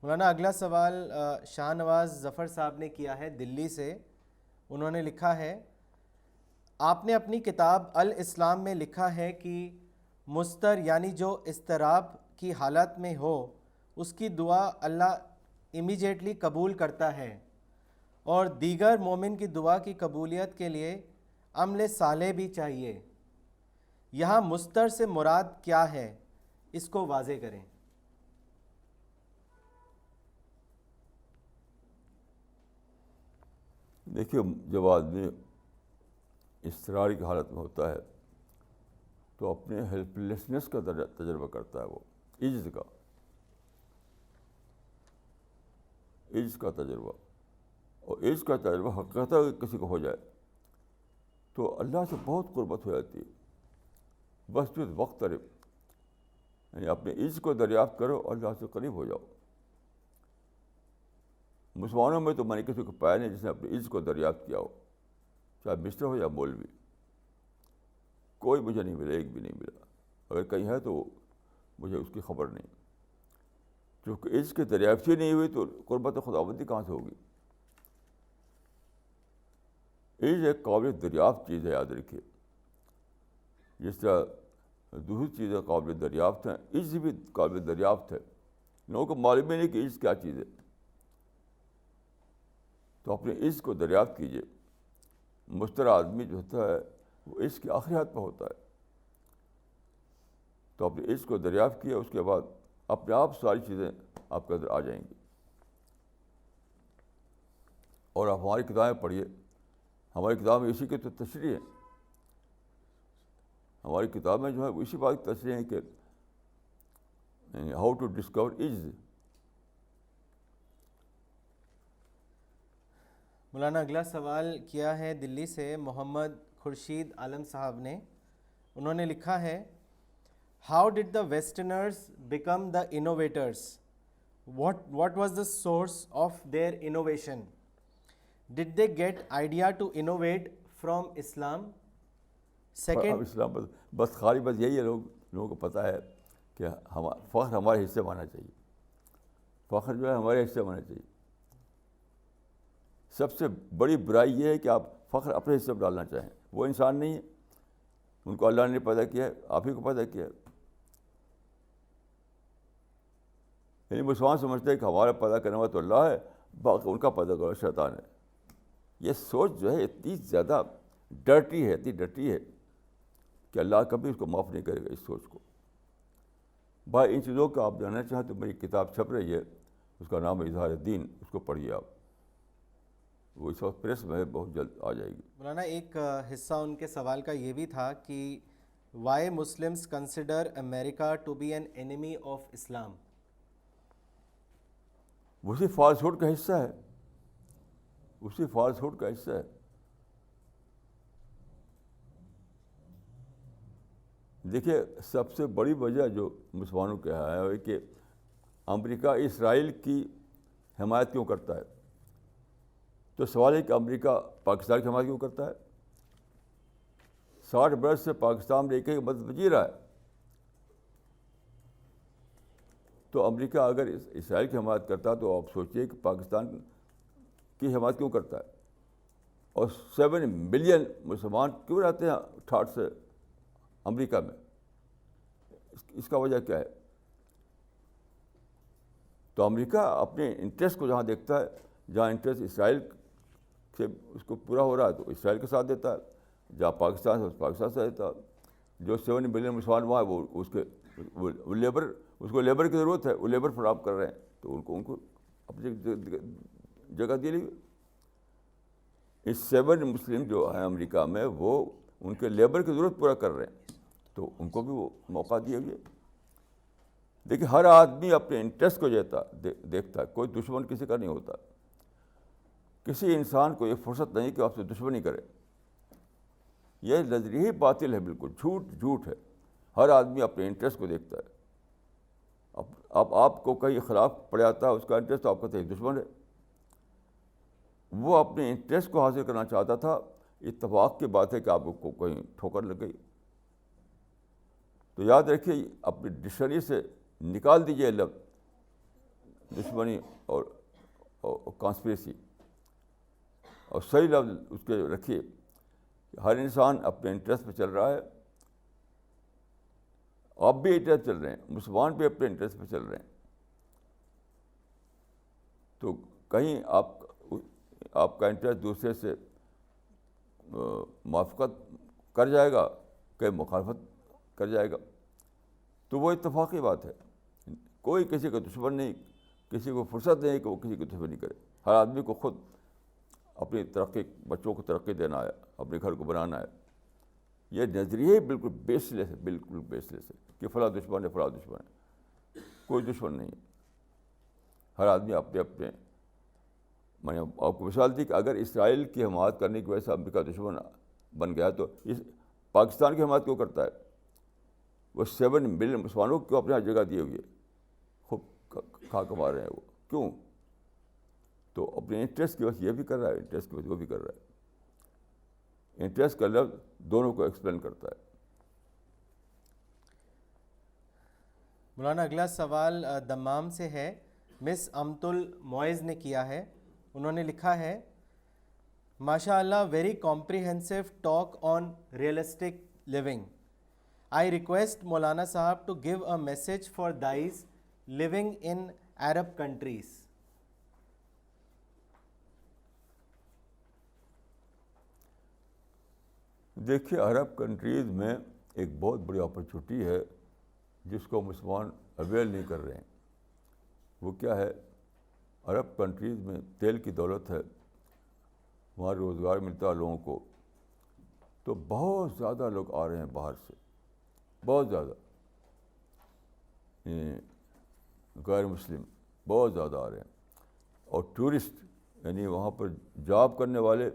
مولانا اگلا سوال شاہ نواز ظفر صاحب نے کیا ہے دلی سے. انہوں نے لکھا ہے، آپ نے اپنی کتاب الاسلام میں لکھا ہے کہ مستر یعنی جو اضطراب کی حالت میں ہو اس کی دعا اللہ امیجیٹلی قبول کرتا ہے، اور دیگر مومن کی دعا کی قبولیت کے لیے عمل صالح بھی چاہیے. یہاں مستر سے مراد کیا ہے، اس کو واضح کریں. دیکھیے جب آدمی اضطراری کی حالت میں ہوتا ہے تو اپنے ہیلپ لیسنس کا تجربہ کرتا ہے، وہ عجز کا تجربہ. اور عجز کا تجربہ حقیقت اگر کسی کو ہو جائے تو اللہ سے بہت قربت ہو جاتی ہے. بس پھر وقت طرف یعنی اپنے عجز کو دریافت کرو اور اللہ سے قریب ہو جاؤ. مسلمانوں میں تو میں نے کسی کو پایا نہیں جس نے اپنے عجز کو دریافت کیا ہو، چاہے مسٹر ہو یا مولوی. کوئی مجھے نہیں ملا، ایک بھی نہیں ملا. اگر کہیں ہے تو مجھے اس کی خبر نہیں. چونکہ عجز کی دریافت ہی نہیں ہوئی تو قربت خداوندی کہاں سے ہوگی؟ عز ایک قابل دریافت چیز ہے، یاد رکھیے. جس طرح دوسری چیزیں قابل دریافت ہیں، عز بھی قابل دریافت ہے. لوگوں کو معلوم ہی نہیں کہ عز کیا چیز ہے. تو اپنے عز کو دریافت کیجیے. مستر آدمی جو ہوتا ہے وہ عز کی آخری حد پہ ہوتا ہے. تو اپنے عز کو دریافت کیے، اس کے بعد اپنے آپ ساری چیزیں آپ کے اندر آ جائیں گی. اور آپ ہماری کتابیں پڑھیے. ہماری کتاب میں اسی کی تو تشریح ہے. ہماری کتابیں جو ہے اسی بات کی تشریح ہے کہ ہاؤ ٹو ڈسکور عز. مولانا اگلا سوال کیا ہے دلی سے محمد خورشید عالم صاحب نے. انہوں نے لکھا ہے how did the westerners become the innovators? What was the source of their innovation? Did they get idea to innovate from Islam? Second, اسلام بس خالی بس یہی ہے، لوگوں کو پتہ ہے کہ فخر ہمارے حصے میں آنا چاہیے. فخر جو ہے ہمارے حصے میں آنا چاہیے. سب سے بڑی برائی یہ ہے کہ آپ فخر اپنے حصے میں ڈالنا چاہیں. وہ انسان نہیں ہے، ان کو اللہ نے پیدا کیا ہے، آپ ہی کو پیدا کیا ہے. یعنی مسلمان سمجھتے ہیں کہ ہمارا پیدا کرنے والا تو اللہ ہے، باقی ان کا پیدا کرنا شیطان ہے. یہ سوچ جو ہے اتنی زیادہ ڈرٹی ہے، اتنی ڈرٹی ہے کہ اللہ کبھی اس کو معاف نہیں کرے گا اس سوچ کو. بھائی ان چیزوں کا آپ جاننا چاہیں تو میری کتاب چھپ رہی ہے، اس کا نام ہے اظہار دین. اس کو پڑھیے آپ، وہ اس وقت پریس میں بہت جلد آ جائے گی. مولانا ایک حصہ ان کے سوال کا یہ بھی تھا کہ why Muslims consider America to be an enemy of Islam? اسی فالس ہوڈ کا حصہ ہے، اسی فالس ہوڈ کا حصہ ہے. دیکھیے سب سے بڑی وجہ جو مسلمانوں کے یہاں ہے وہ کہ امریکہ اسرائیل کی حمایت کیوں کرتا ہے. تو سوال ہے کہ امریکہ پاکستان کی حمایت کیوں کرتا ہے؟ 60 برس سے پاکستان میں ایک ہی مدد بجی رہا ہے. تو امریکہ اگر اسرائیل کی حمایت کرتا ہے تو آپ سوچیے کہ پاکستان کی حمایت کیوں کرتا ہے. اور 7 ملین مسلمان کیوں رہتے ہیں ٹھاٹھ سے امریکہ میں؟ اس کا وجہ کیا ہے؟ تو امریکہ اپنے انٹرسٹ کو جہاں دیکھتا ہے، جہاں انٹرسٹ اسرائیل سے اس کو پورا ہو رہا ہے تو اسرائیل کے ساتھ دیتا ہے، جہاں پاکستان سے پاکستان سے دیتا ہے. جو 7 ملین مسلمان وہاں وہ اس کے اس کو لیبر کی ضرورت ہے، وہ لیبر فراہم کر رہے ہیں تو ان کو اپنی جگہ دے لی. اس 7 مسلم جو ہیں امریکہ میں وہ ان کے لیبر کی ضرورت پورا کر رہے ہیں تو ان کو بھی وہ موقع دیے ہوئے. دیکھیے ہر آدمی اپنے انٹرسٹ کو دیکھتا ہے، کوئی دشمن کسی کا نہیں ہوتا. کسی انسان کو یہ فرصت نہیں کہ آپ سے دشمنی کرے. یہ نظریہ ہی باطل ہے، بالکل جھوٹ ہے. ہر آدمی اپنے انٹرسٹ کو دیکھتا ہے. اب آپ کو کہیں خلاف پڑ جاتا ہے اس کا انٹرسٹ تو آپ کا دشمن ہے. وہ اپنے انٹرسٹ کو حاصل کرنا چاہتا تھا. اتفاق کی بات ہے کہ آپ کو کہیں ٹھوکر لگ گئی. تو یاد رکھیے اپنی ڈکشنری سے نکال دیجیے لفظ دشمنی اور کانسپریسی، اور صحیح لفظ اس کے رکھیے. ہر انسان اپنے انٹرسٹ پہ چل رہا ہے. آپ بھی انٹرسٹ چل رہے ہیں، مسلمان بھی اپنے انٹرسٹ پہ چل رہے ہیں. تو کہیں آپ کا انٹرسٹ دوسرے سے موافقت کر جائے گا، کہیں مخالفت کر جائے گا، تو وہ اتفاقی بات ہے. کوئی کسی کا دشمن نہیں، کسی کو فرصت نہیں کہ وہ کسی کی دشمنی کرے. ہر آدمی کو خود اپنی ترقی، بچوں کو ترقی دینا ہے، اپنے گھر کو بنانا ہے. یہ نظریہ بالکل بیس لیس ہے، بالکل بیس لیس ہے کہ فلاں دشمن ہے، فلاں دشمن ہے. کوئی دشمن نہیں ہے. ہر آدمی اپنے اپنے. میں نے آپ کو مثال دی کہ اگر اسرائیل کی حمایت کرنے کی وجہ سے امریکہ دشمن بن گیا تو پاکستان کی حمایت کیوں کرتا ہے؟ وہ 7 ملین مسلمانوں کو اپنے یہاں جگہ دیے ہوئے خوب کھا کما رہے ہیں. وہ کیوں؟ تو اپنے انٹرسٹ کی وجہ یہ بھی کر رہا ہے، انٹرسٹ کی وجہ وہ بھی کر رہا ہے. انٹرسٹ کا لفظ دونوں کو ایکسپلین کرتا ہے. مولانا اگلا سوال دمام سے ہے، مس امت المعز نے کیا ہے. انہوں نے لکھا ہے ماشاء اللہ, very comprehensive talk on realistic living. I request Maulana Sahab to give a message for those living in Arab countries. دیکھیے عرب کنٹریز میں ایک بہت بڑی اپرچونیٹی ہے جس کو مسلمان اویل نہیں کر رہے ہیں. وہ کیا ہے؟ عرب کنٹریز میں تیل کی دولت ہے, وہاں روزگار ملتا ہے لوگوں کو, تو بہت زیادہ لوگ آ رہے ہیں باہر سے, بہت زیادہ, غیر مسلم بہت زیادہ آ رہے ہیں. اور ٹورسٹ یعنی وہاں پر جاب کرنے والے,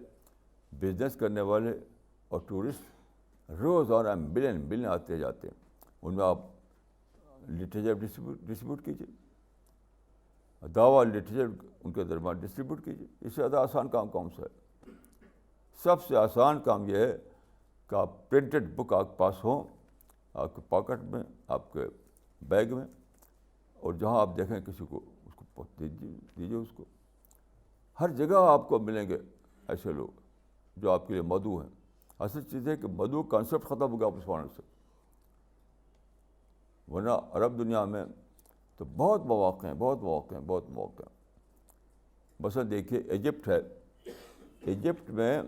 بزنس کرنے والے اور ٹورسٹ روزانہ بلین آتے جاتے ہیں. ان میں آپ لٹریچر ڈسٹریبیوٹ کیجیے, دعویٰ لٹریچر ان کے درمیان ڈسٹریبیوٹ کیجیے. اس سے زیادہ آسان کام کون سا ہے؟ سب سے آسان کام یہ ہے کہ آپ پرنٹڈ بک آپ کے پاس ہوں, آپ کے پاکٹ میں, آپ کے بیگ میں, اور جہاں آپ دیکھیں کسی کو اس کو دیجیے اس کو. ہر جگہ آپ کو ملیں گے ایسے لوگ جو آپ کے لیے مدعو ہیں. اصل چیز ہے کہ مدعو کانسیپٹ ختم ہو گیا مسلمانوں سے, ورنہ عرب دنیا میں تو بہت مواقع ہیں. مثلا دیکھیے ایجپٹ ہے, ایجپٹ میں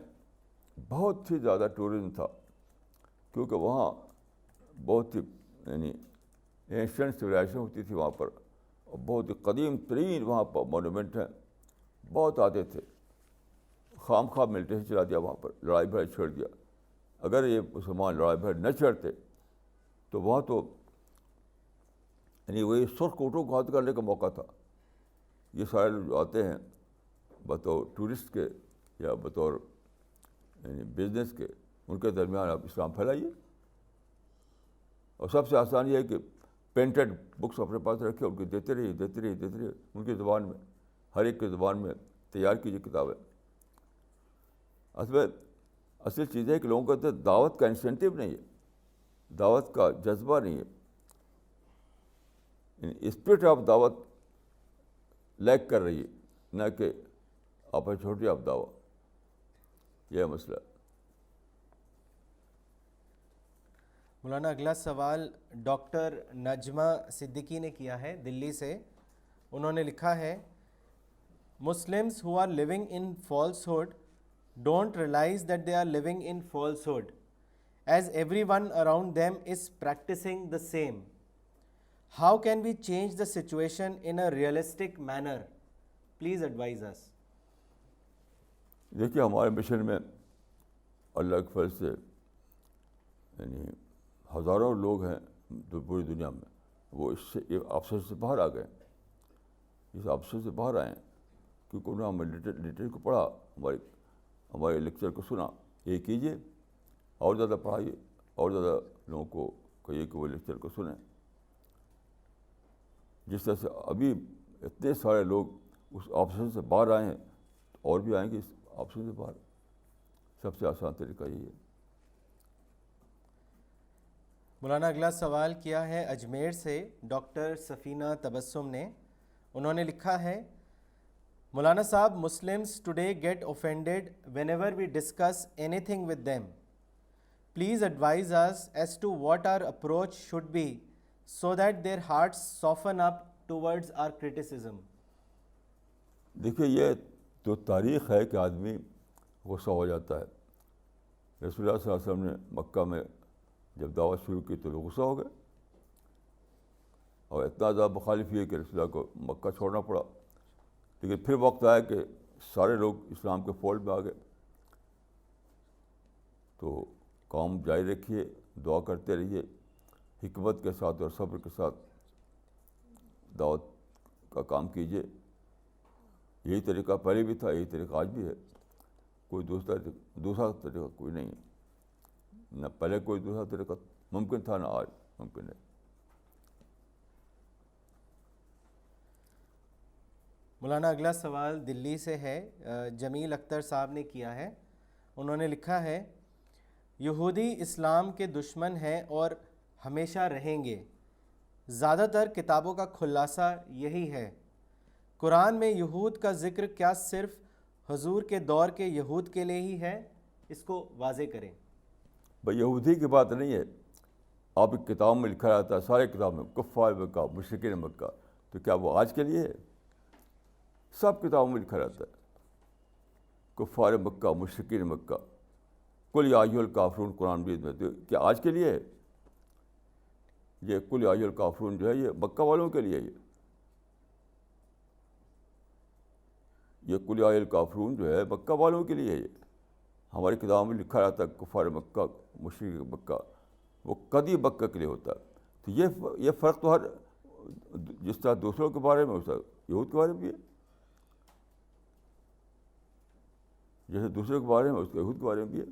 بہت ہی زیادہ ٹورزم تھا, کیونکہ وہاں بہت ہی یعنی اینشنٹ سویلائزیشن ہوتی تھی وہاں پر, اور بہت ہی قدیم ترین وہاں پر مونومنٹ ہیں. بہت آتے تھے, خام ملٹیشن چلا دیا وہاں پر, لڑائی بھڑ چھیڑ دیا. اگر یہ مسلمان لڑائی بھڑ نہ چھیڑتے تو وہاں تو یعنی وہی سرخ کوٹوں کو ہاتھ کرنے کا موقع تھا. یہ سارے لوگ جو آتے ہیں بطور ٹورسٹ کے یا بطور یعنی بزنس کے, ان کے درمیان آپ اسلام پھیلائیے. اور سب سے آسان یہ ہے کہ پرنٹڈ بکس اپنے پاس رکھے, ان کو دیتے رہیے ان کی زبان میں, ہر ایک کی زبان میں تیار کیجیے کتابیں. اصل چیز ہے کہ لوگوں کے اندر دعوت کا انسینٹیو نہیں ہے, دعوت کا جذبہ نہیں ہے, اسپرٹ آف دعوت لیک کر رہی ہے, نہ کہ اپرچونیٹی آف دعوت. یہ مسئلہ. مولانا اگلا سوال ڈاکٹر نجمہ صدیقی نے کیا ہے دلی سے. انہوں نے لکھا ہے, Muslims who are living in falsehood don't realize that they are living in falsehood as everyone around them is practicing the same. How can we change the situation in a realistic manner? Please advise us. دیکھیے ہمارے مشن میں اللہ کے فضل سے یعنی ہزاروں لوگ ہیں جو پوری دنیا میں وہ اس سے آپشن سے باہر آ گئے, اس آپشن سے باہر آئے ہیں کیونکہ انہوں نے ہمیں لٹریچر کو پڑھا, ہمارے لیکچر کو سنا. یہ کیجیے, اور زیادہ پڑھائیے, اور زیادہ لوگوں کو کہیے کہ وہ لیکچر کو سنیں. جس طرح سے ابھی اتنے سارے لوگ اس آپشن سے باہر آئے ہیں, اور بھی آئیں گے اس آپشن سے باہر. سب سے آسان طریقہ یہی ہے. مولانا اگلا سوال کیا ہے اجمیر سے ڈاکٹر سفینہ تبسم نے. انہوں نے لکھا ہے, مولانا صاحب, Muslims today get offended whenever we discuss anything with them. Please advise us as to what our approach should be so that their hearts soften up towards our criticism. دیکھیے یہ تو تاریخ ہے کہ آدمی غصہ ہو جاتا ہے. رسول اللہ صلی اللہ علیہ وسلم نے مکہ میں جب دعوت شروع کی تو لوگ غصہ ہو گئے, اور اتنا زیادہ مخالف یہ کہ رسول اللہ کو مکہ چھوڑنا پڑا. لیکن پھر وقت آیا کہ سارے لوگ اسلام کے فولڈ میں آ گئے. تو کام جاری رکھیے, دعا کرتے رہیے, حکمت کے ساتھ اور صبر کے ساتھ دعوت کا کام کیجیے. یہی طریقہ پہلے بھی تھا, یہی طریقہ آج بھی ہے. کوئی دوسرا طریقہ کوئی نہیں ہے. نہ پہلے کوئی دوسرا طریقہ ممکن تھا, نہ آج ممکن ہے. مولانا اگلا سوال دلی سے ہے, جمیل اختر صاحب نے کیا ہے. انہوں نے لکھا ہے, یہودی اسلام کے دشمن ہیں اور ہمیشہ رہیں گے. زیادہ تر کتابوں کا خلاصہ یہی ہے. قرآن میں یہود کا ذکر کیا صرف حضور کے دور کے یہود کے لیے ہی ہے، اس کو واضح کریں۔ بھائی یہودی کی بات نہیں ہے، آپ کی کتاب میں لکھا رہتا ہے، سارے کتاب میں کفار مکہ مشرکین مکہ، تو کیا وہ آج کے لیے ہے؟ سب کتابوں میں لکھا رہتا ہے کفار مکہ مشرکین مکہ، قل یا ایھا الکافرون قرآن مجید میں، تو کیا آج کے لیے ہے؟ یہ قل یا ایھا الکافرون جو ہے یہ مکہ والوں کے لیے ہے، یہ قل یا ایھا الکافرون جو ہے مکہ والوں کے لیے ہے۔ یہ ہماری کتابوں میں لکھا رہتا ہے کفار مکہ مشرک مکہ، وہ قدی مکہ کے لیے ہوتا ہے۔ تو یہ فرق تو ہر جس طرح دوسروں کے بارے میں اس طرح یہود کے بارے میں بھی ہے، جیسے دوسروں کے بارے میں اس کے یہود کے بارے میں بھی ہے۔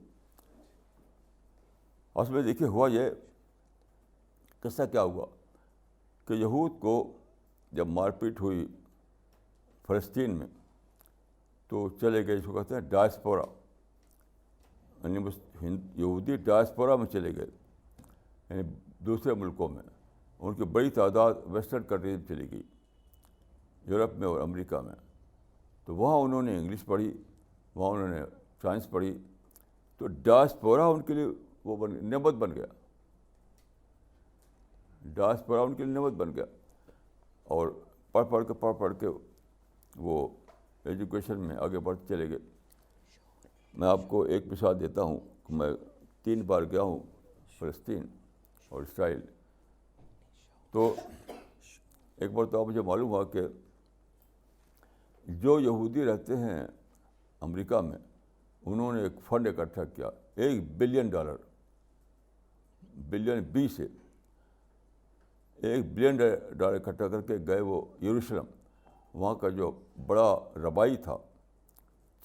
اصل میں دیکھیے ہوا یہ قصہ کیا ہوا کہ یہود کو جب مار پیٹ ہوئی فلسطین میں تو چلے گئے، اس کو کہتے ہیں ڈائسپورا، یعنی یہودی ڈائسپورا میں چلے گئے، یعنی دوسرے ملکوں میں۔ ان کی بڑی تعداد ویسٹرن کنٹریز میں چلی گئی، یورپ میں اور امریکہ میں۔ تو وہاں انہوں نے انگلش پڑھی، وہاں انہوں نے سائنس پڑھی، تو ڈائسپورا ان کے لیے وہ نعمت بن گیا، ڈائسپورا ان کے لیے نعمت بن گیا، اور پڑھ کے وہ ایجوکیشن میں آگے بڑھتے چلے گئے۔ میں آپ کو ایک مثال دیتا ہوں کہ میں 3 بار گیا ہوں فلسطین اور اسرائیل۔ تو ایک بار تو مجھے معلوم ہوا کہ جو یہودی رہتے ہیں امریکہ میں، انہوں نے ایک فنڈ اکٹھا کیا، $1 بلین، بلین بی سے $1 بلین اکٹھا کر کے گئے وہ یروشلم۔ وہاں کا جو بڑا ربائی تھا،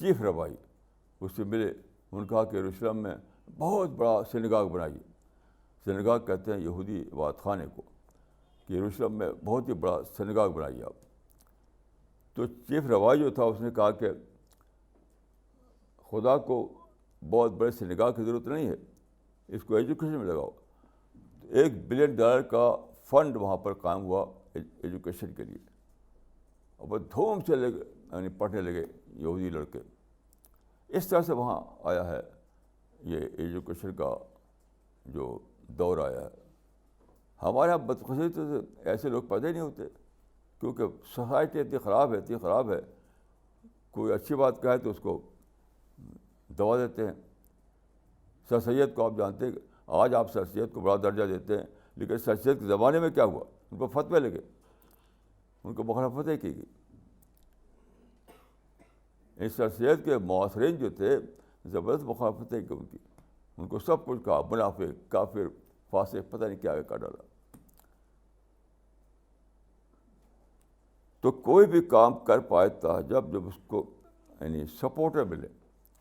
چیف ربائی، اس سے ملے، انہوں نے کہا کہ یروشلم میں بہت بڑا سینگاگ بنائیے۔ سینگاگ کہتے ہیں یہودی عبادت خانے کو، کہ یروشلم میں بہت ہی بڑا سینگاگ بنائیے آپ۔ تو چیف ربائی جو تھا اس نے کہا کہ خدا کو بہت بڑے سینگاگ کی ضرورت نہیں ہے، اس کو ایجوکیشن میں لگاؤ۔ $1 بلین کا فنڈ وہاں پر قائم ہوا ایجوکیشن کے لیے، اور بہت دھوم سے یعنی پڑھنے لگے یہودی لڑکے۔ اس طرح سے وہاں آیا ہے یہ ایجوکیشن کا جو دور آیا ہے۔ ہمارے یہاں بدقسمتی سے ایسے لوگ پیدا ہی نہیں ہوتے، کیونکہ سوسائٹی اتنی خراب ہے، کوئی اچھی بات کہے تو اس کو دبا دیتے ہیں۔ سر سید کو آپ جانتے ہیں، آج آپ سر سید کو بڑا درجہ دیتے ہیں، لیکن سر سید کے زمانے میں کیا ہوا؟ ان کو فتوے لگے، ان کو مخالفتیں کی گئی۔ اس سر سید کے معاصرین جو تھے زبردست مخالفتیں کی ان کی، ان کو سب کچھ کہا، منافق، کافر، فاسق، پتہ نہیں کیا کہا ڈالا۔ تو کوئی بھی کام کر پاتا جب اس کو یعنی سپورٹر ملے،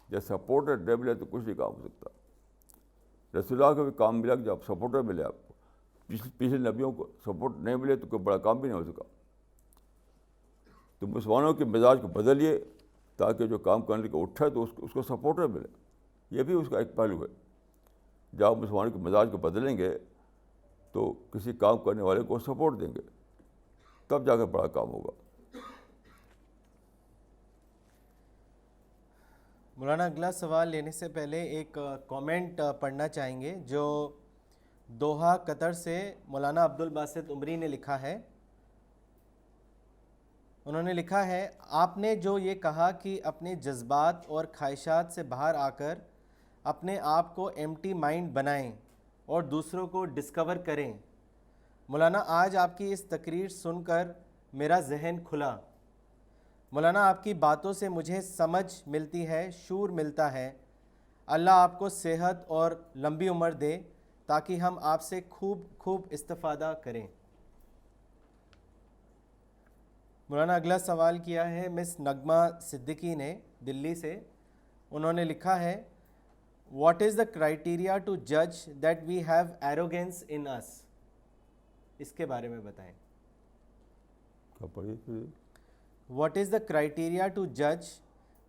جب سپورٹر نہیں ملے تو کچھ نہیں کام ہو سکتا۔ رسول اللہ کو بھی کام ملا کہ جب سپورٹر ملے آپ کو، پچھلے نبیوں کو سپورٹ نہیں ملے تو کوئی بڑا کام بھی نہیں ہو سکا۔ تو مسلمانوں کے مزاج کو بدلیے تاکہ جو کام کرنے کو اٹھے تو اس کو سپورٹر ملے، یہ بھی اس کا ایک پہلو ہے۔ جب آپ مسلمانوں کے مزاج کو بدلیں گے تو کسی کام کرنے والے کو سپورٹ دیں گے، تب جا کر بڑا کام ہوگا۔ مولانا اگلا سوال لینے سے پہلے ایک کامنٹ پڑھنا چاہیں گے جو دوحہ قطر سے مولانا عبدالباسط عمری نے لکھا ہے۔ انہوں نے لکھا ہے، آپ نے جو یہ کہا کہ اپنے جذبات اور خواہشات سے باہر آ کر اپنے آپ کو ایمٹی مائنڈ بنائیں اور دوسروں کو ڈسکور کریں، مولانا آج آپ کی اس تقریر سن کر میرا ذہن کھلا۔ مولانا آپ کی باتوں سے مجھے سمجھ ملتی ہے، شعور ملتا ہے۔ اللہ آپ کو صحت اور لمبی عمر دے تاکہ ہم آپ سے خوب استفادہ کریں۔ مولانا اگلا سوال کیا ہے مس نغمہ صدیقی نے دلی سے۔ انہوں نے لکھا ہے، what is the criteria to جج that we have arrogance in us? اس کے بارے میں بتائیں۔ What is the criteria to جج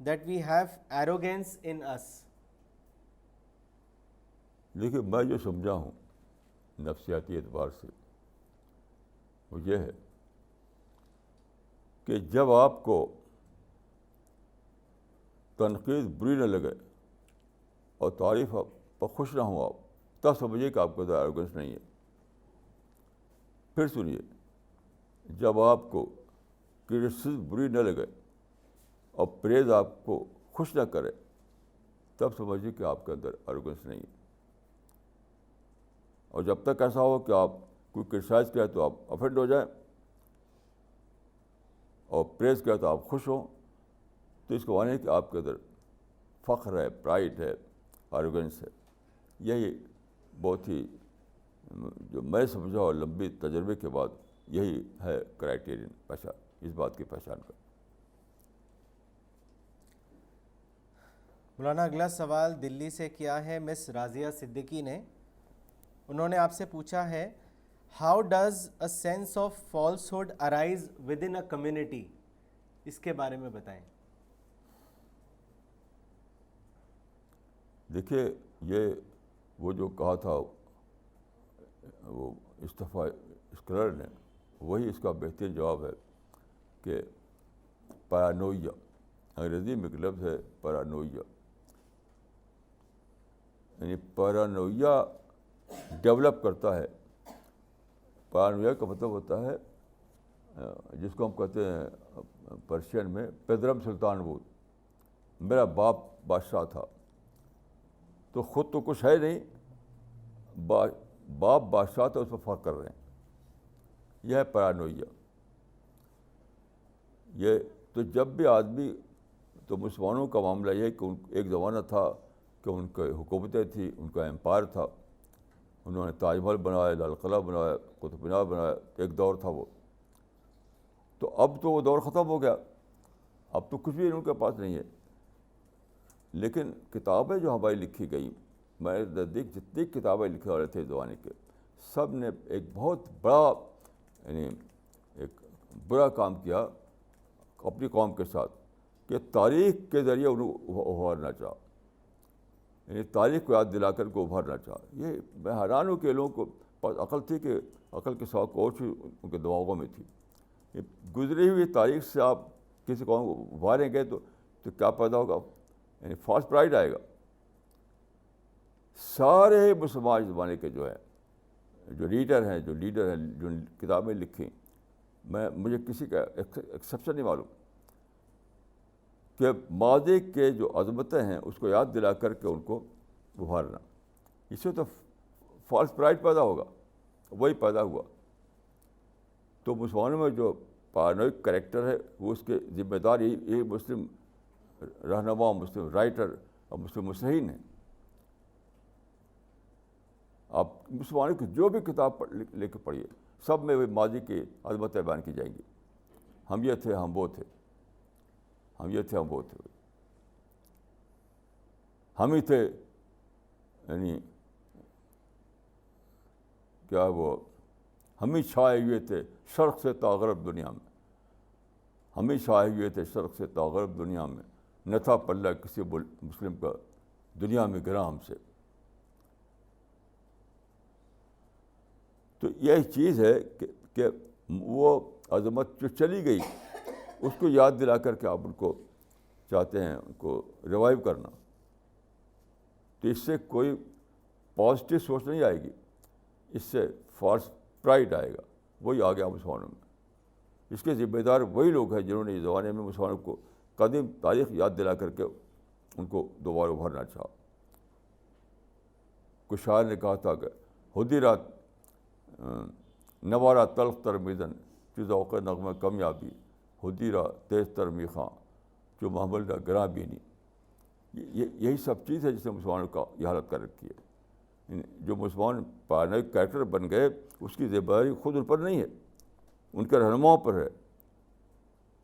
that we have arrogance in us? دیکھیے میں جو سمجھا ہوں نفسیاتی اعتبار سے وہ یہ ہے کہ جب آپ کو تنقید بری نہ لگے اور تعریف آپ پر خوش نہ ہوں آپ، تب سمجھیے کہ آپ کے اندر ایروگنس نہیں ہے. پھر سنیے، جب آپ کو کرٹیسزم بری نہ لگے اور پریز آپ کو خوش نہ کرے تب سمجھیے کہ آپ کے اندر ایروگنس نہیں ہے. اور جب تک ایسا ہو کہ آپ کوئی کرٹیسائز کرے تو آپ افینڈ ہو جائیں اور پریز کرے تو آپ خوش ہوں، تو اس کو مانے کہ آپ کے اندر فخر ہے، پرائڈ ہے، ایروگنس ہے. یہی بہت ہی جو میں سمجھا اور لمبی تجربے کے بعد یہی ہے کرائٹیرین پہچان، اس بات کی پہچان کا. مولانا اگلا سوال دلی سے کیا ہے مس راضیہ صدیقی نے. انہوں نے آپ سے پوچھا ہے how does a sense of falsehood arise within a community, اس کے بارے میں بتائیں. دیکھیے، یہ وہ جو کہا تھا وہ اسٹفا اسکلر نے، وہی اس کا بہترین جواب ہے کہ پارانویا، انگریزی میں ایک لفظ ہے پارانویا، یعنی پارانویا ڈیولپ کرتا ہے. پارانویا کا مطلب ہوتا ہے جس کو ہم کہتے ہیں پرشین میں پیدرم سلطان بود. میرا باپ بادشاہ تھا تو خود تو کچھ ہے نہیں، باپ بادشاہ تھا، اس پر فخر کر رہے ہیں. یہ ہے پارانویا. یہ تو جب بھی آدمی، تو مسلمانوں کا معاملہ یہ ہے کہ ایک زمانہ تھا کہ ان کی حکومتیں تھیں، ان کا امپائر تھا، انہوں نے تاج محل بنایا، لال قلعہ بنایا، قطب مینار بنایا، ایک دور تھا وہ. تو اب تو وہ دور ختم ہو گیا، اب تو کچھ بھی ان کے پاس نہیں ہے. لیکن کتابیں جو ہماری لکھی گئیں، میرے نزدیک جتنی کتابیں لکھنے والے تھے زمانے کے، سب نے ایک بہت بڑا، یعنی ایک برا کام کیا اپنی قوم کے ساتھ، کہ تاریخ کے ذریعے انہوں ابھارنا چاہا، یعنی تاریخ کو یاد دلا کر کو ابھارنا چاہا. یہ میں حیران ہوں کہ لوگوں کو پاس عقل تھی کہ عقل کے ساتھ کوئی چیز ان کے دماغوں میں تھی. یہ گزری ہوئی تاریخ سے آپ کسی قوم کو ابھاریں گے تو کیا پیدا ہوگا؟ یعنی فالس پرائڈ آئے گا. سارے مسلمان زمانے کے جو ہے، جو لیڈر ہیں جو کتابیں لکھیں، مجھے کسی کا ایکسیپشن نہیں معلوم کہ ماضی کے جو عظمتیں ہیں اس کو یاد دلا کر کے ان کو ابھارنا، اس سے تو فالس پرائڈ پیدا ہوگا. وہی پیدا ہوا. تو مسلمانوں میں جو پارانوئک کریکٹر ہے وہ اس کے ذمہ دار یہی مسلم رہنما، مسلم رائٹر اور مسلم مصلحین ہیں. آپ مسلمانوں کی جو بھی کتاب لے کے پڑھیے، سب میں وہ ماضی کی عظمتیں بیان کی جائیں گی. ہم یہ تھے، ہم وہ تھے، ہم یہ تھے، ہم وہ تھے، ہم ہی تھے، یعنی کیا وہ ہم ہی چھائے ہوئے تھے شرق سے تا غرب دنیا میں، ہم ہی چھائے ہوئے تھے شرق سے تا غرب دنیا میں، نہ تھا پلہ کسی مسلم کا دنیا میں گراں ہم سے. تو یہ چیز ہے کہ وہ عظمت جو چلی گئی اس کو یاد دلا کر کے آپ ان کو چاہتے ہیں ان کو ریوائیو کرنا. تو اس سے کوئی پازیٹیو سوچ نہیں آئے گی، اس سے فالس پرائڈ آئے گا. وہی آ گیا مسلمانوں میں. اس کے ذمہ دار وہی لوگ ہیں جنہوں نے اس زمانے میں مسلمانوں کو قدیم تاریخ یاد دلا کر کے ان کو دوبارہ ابھارنا چاہا. کچھ شاعر نے کہا تھا کہ حدیرات نوارا تلخ تر میدن چو ذوق نغمہ کمیابی، حدیرہ تیز تر میخاں جو محمل کا گراں بینی. یہی سب چیز ہے جس نے مسلمانوں کا یہ حالت کر رکھی ہے. جو مسلمان پارانوئک کریکٹر بن گئے اس کی ذمہ داری خود ان پر نہیں ہے، ان کے رہنماؤں پر ہے،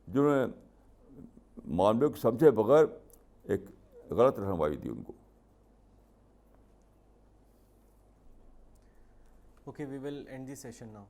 جنہوں نے معاملے کو سمجھے بغیر ایک غلط رہنمائی دی ان کو. Okay, we will end the session now.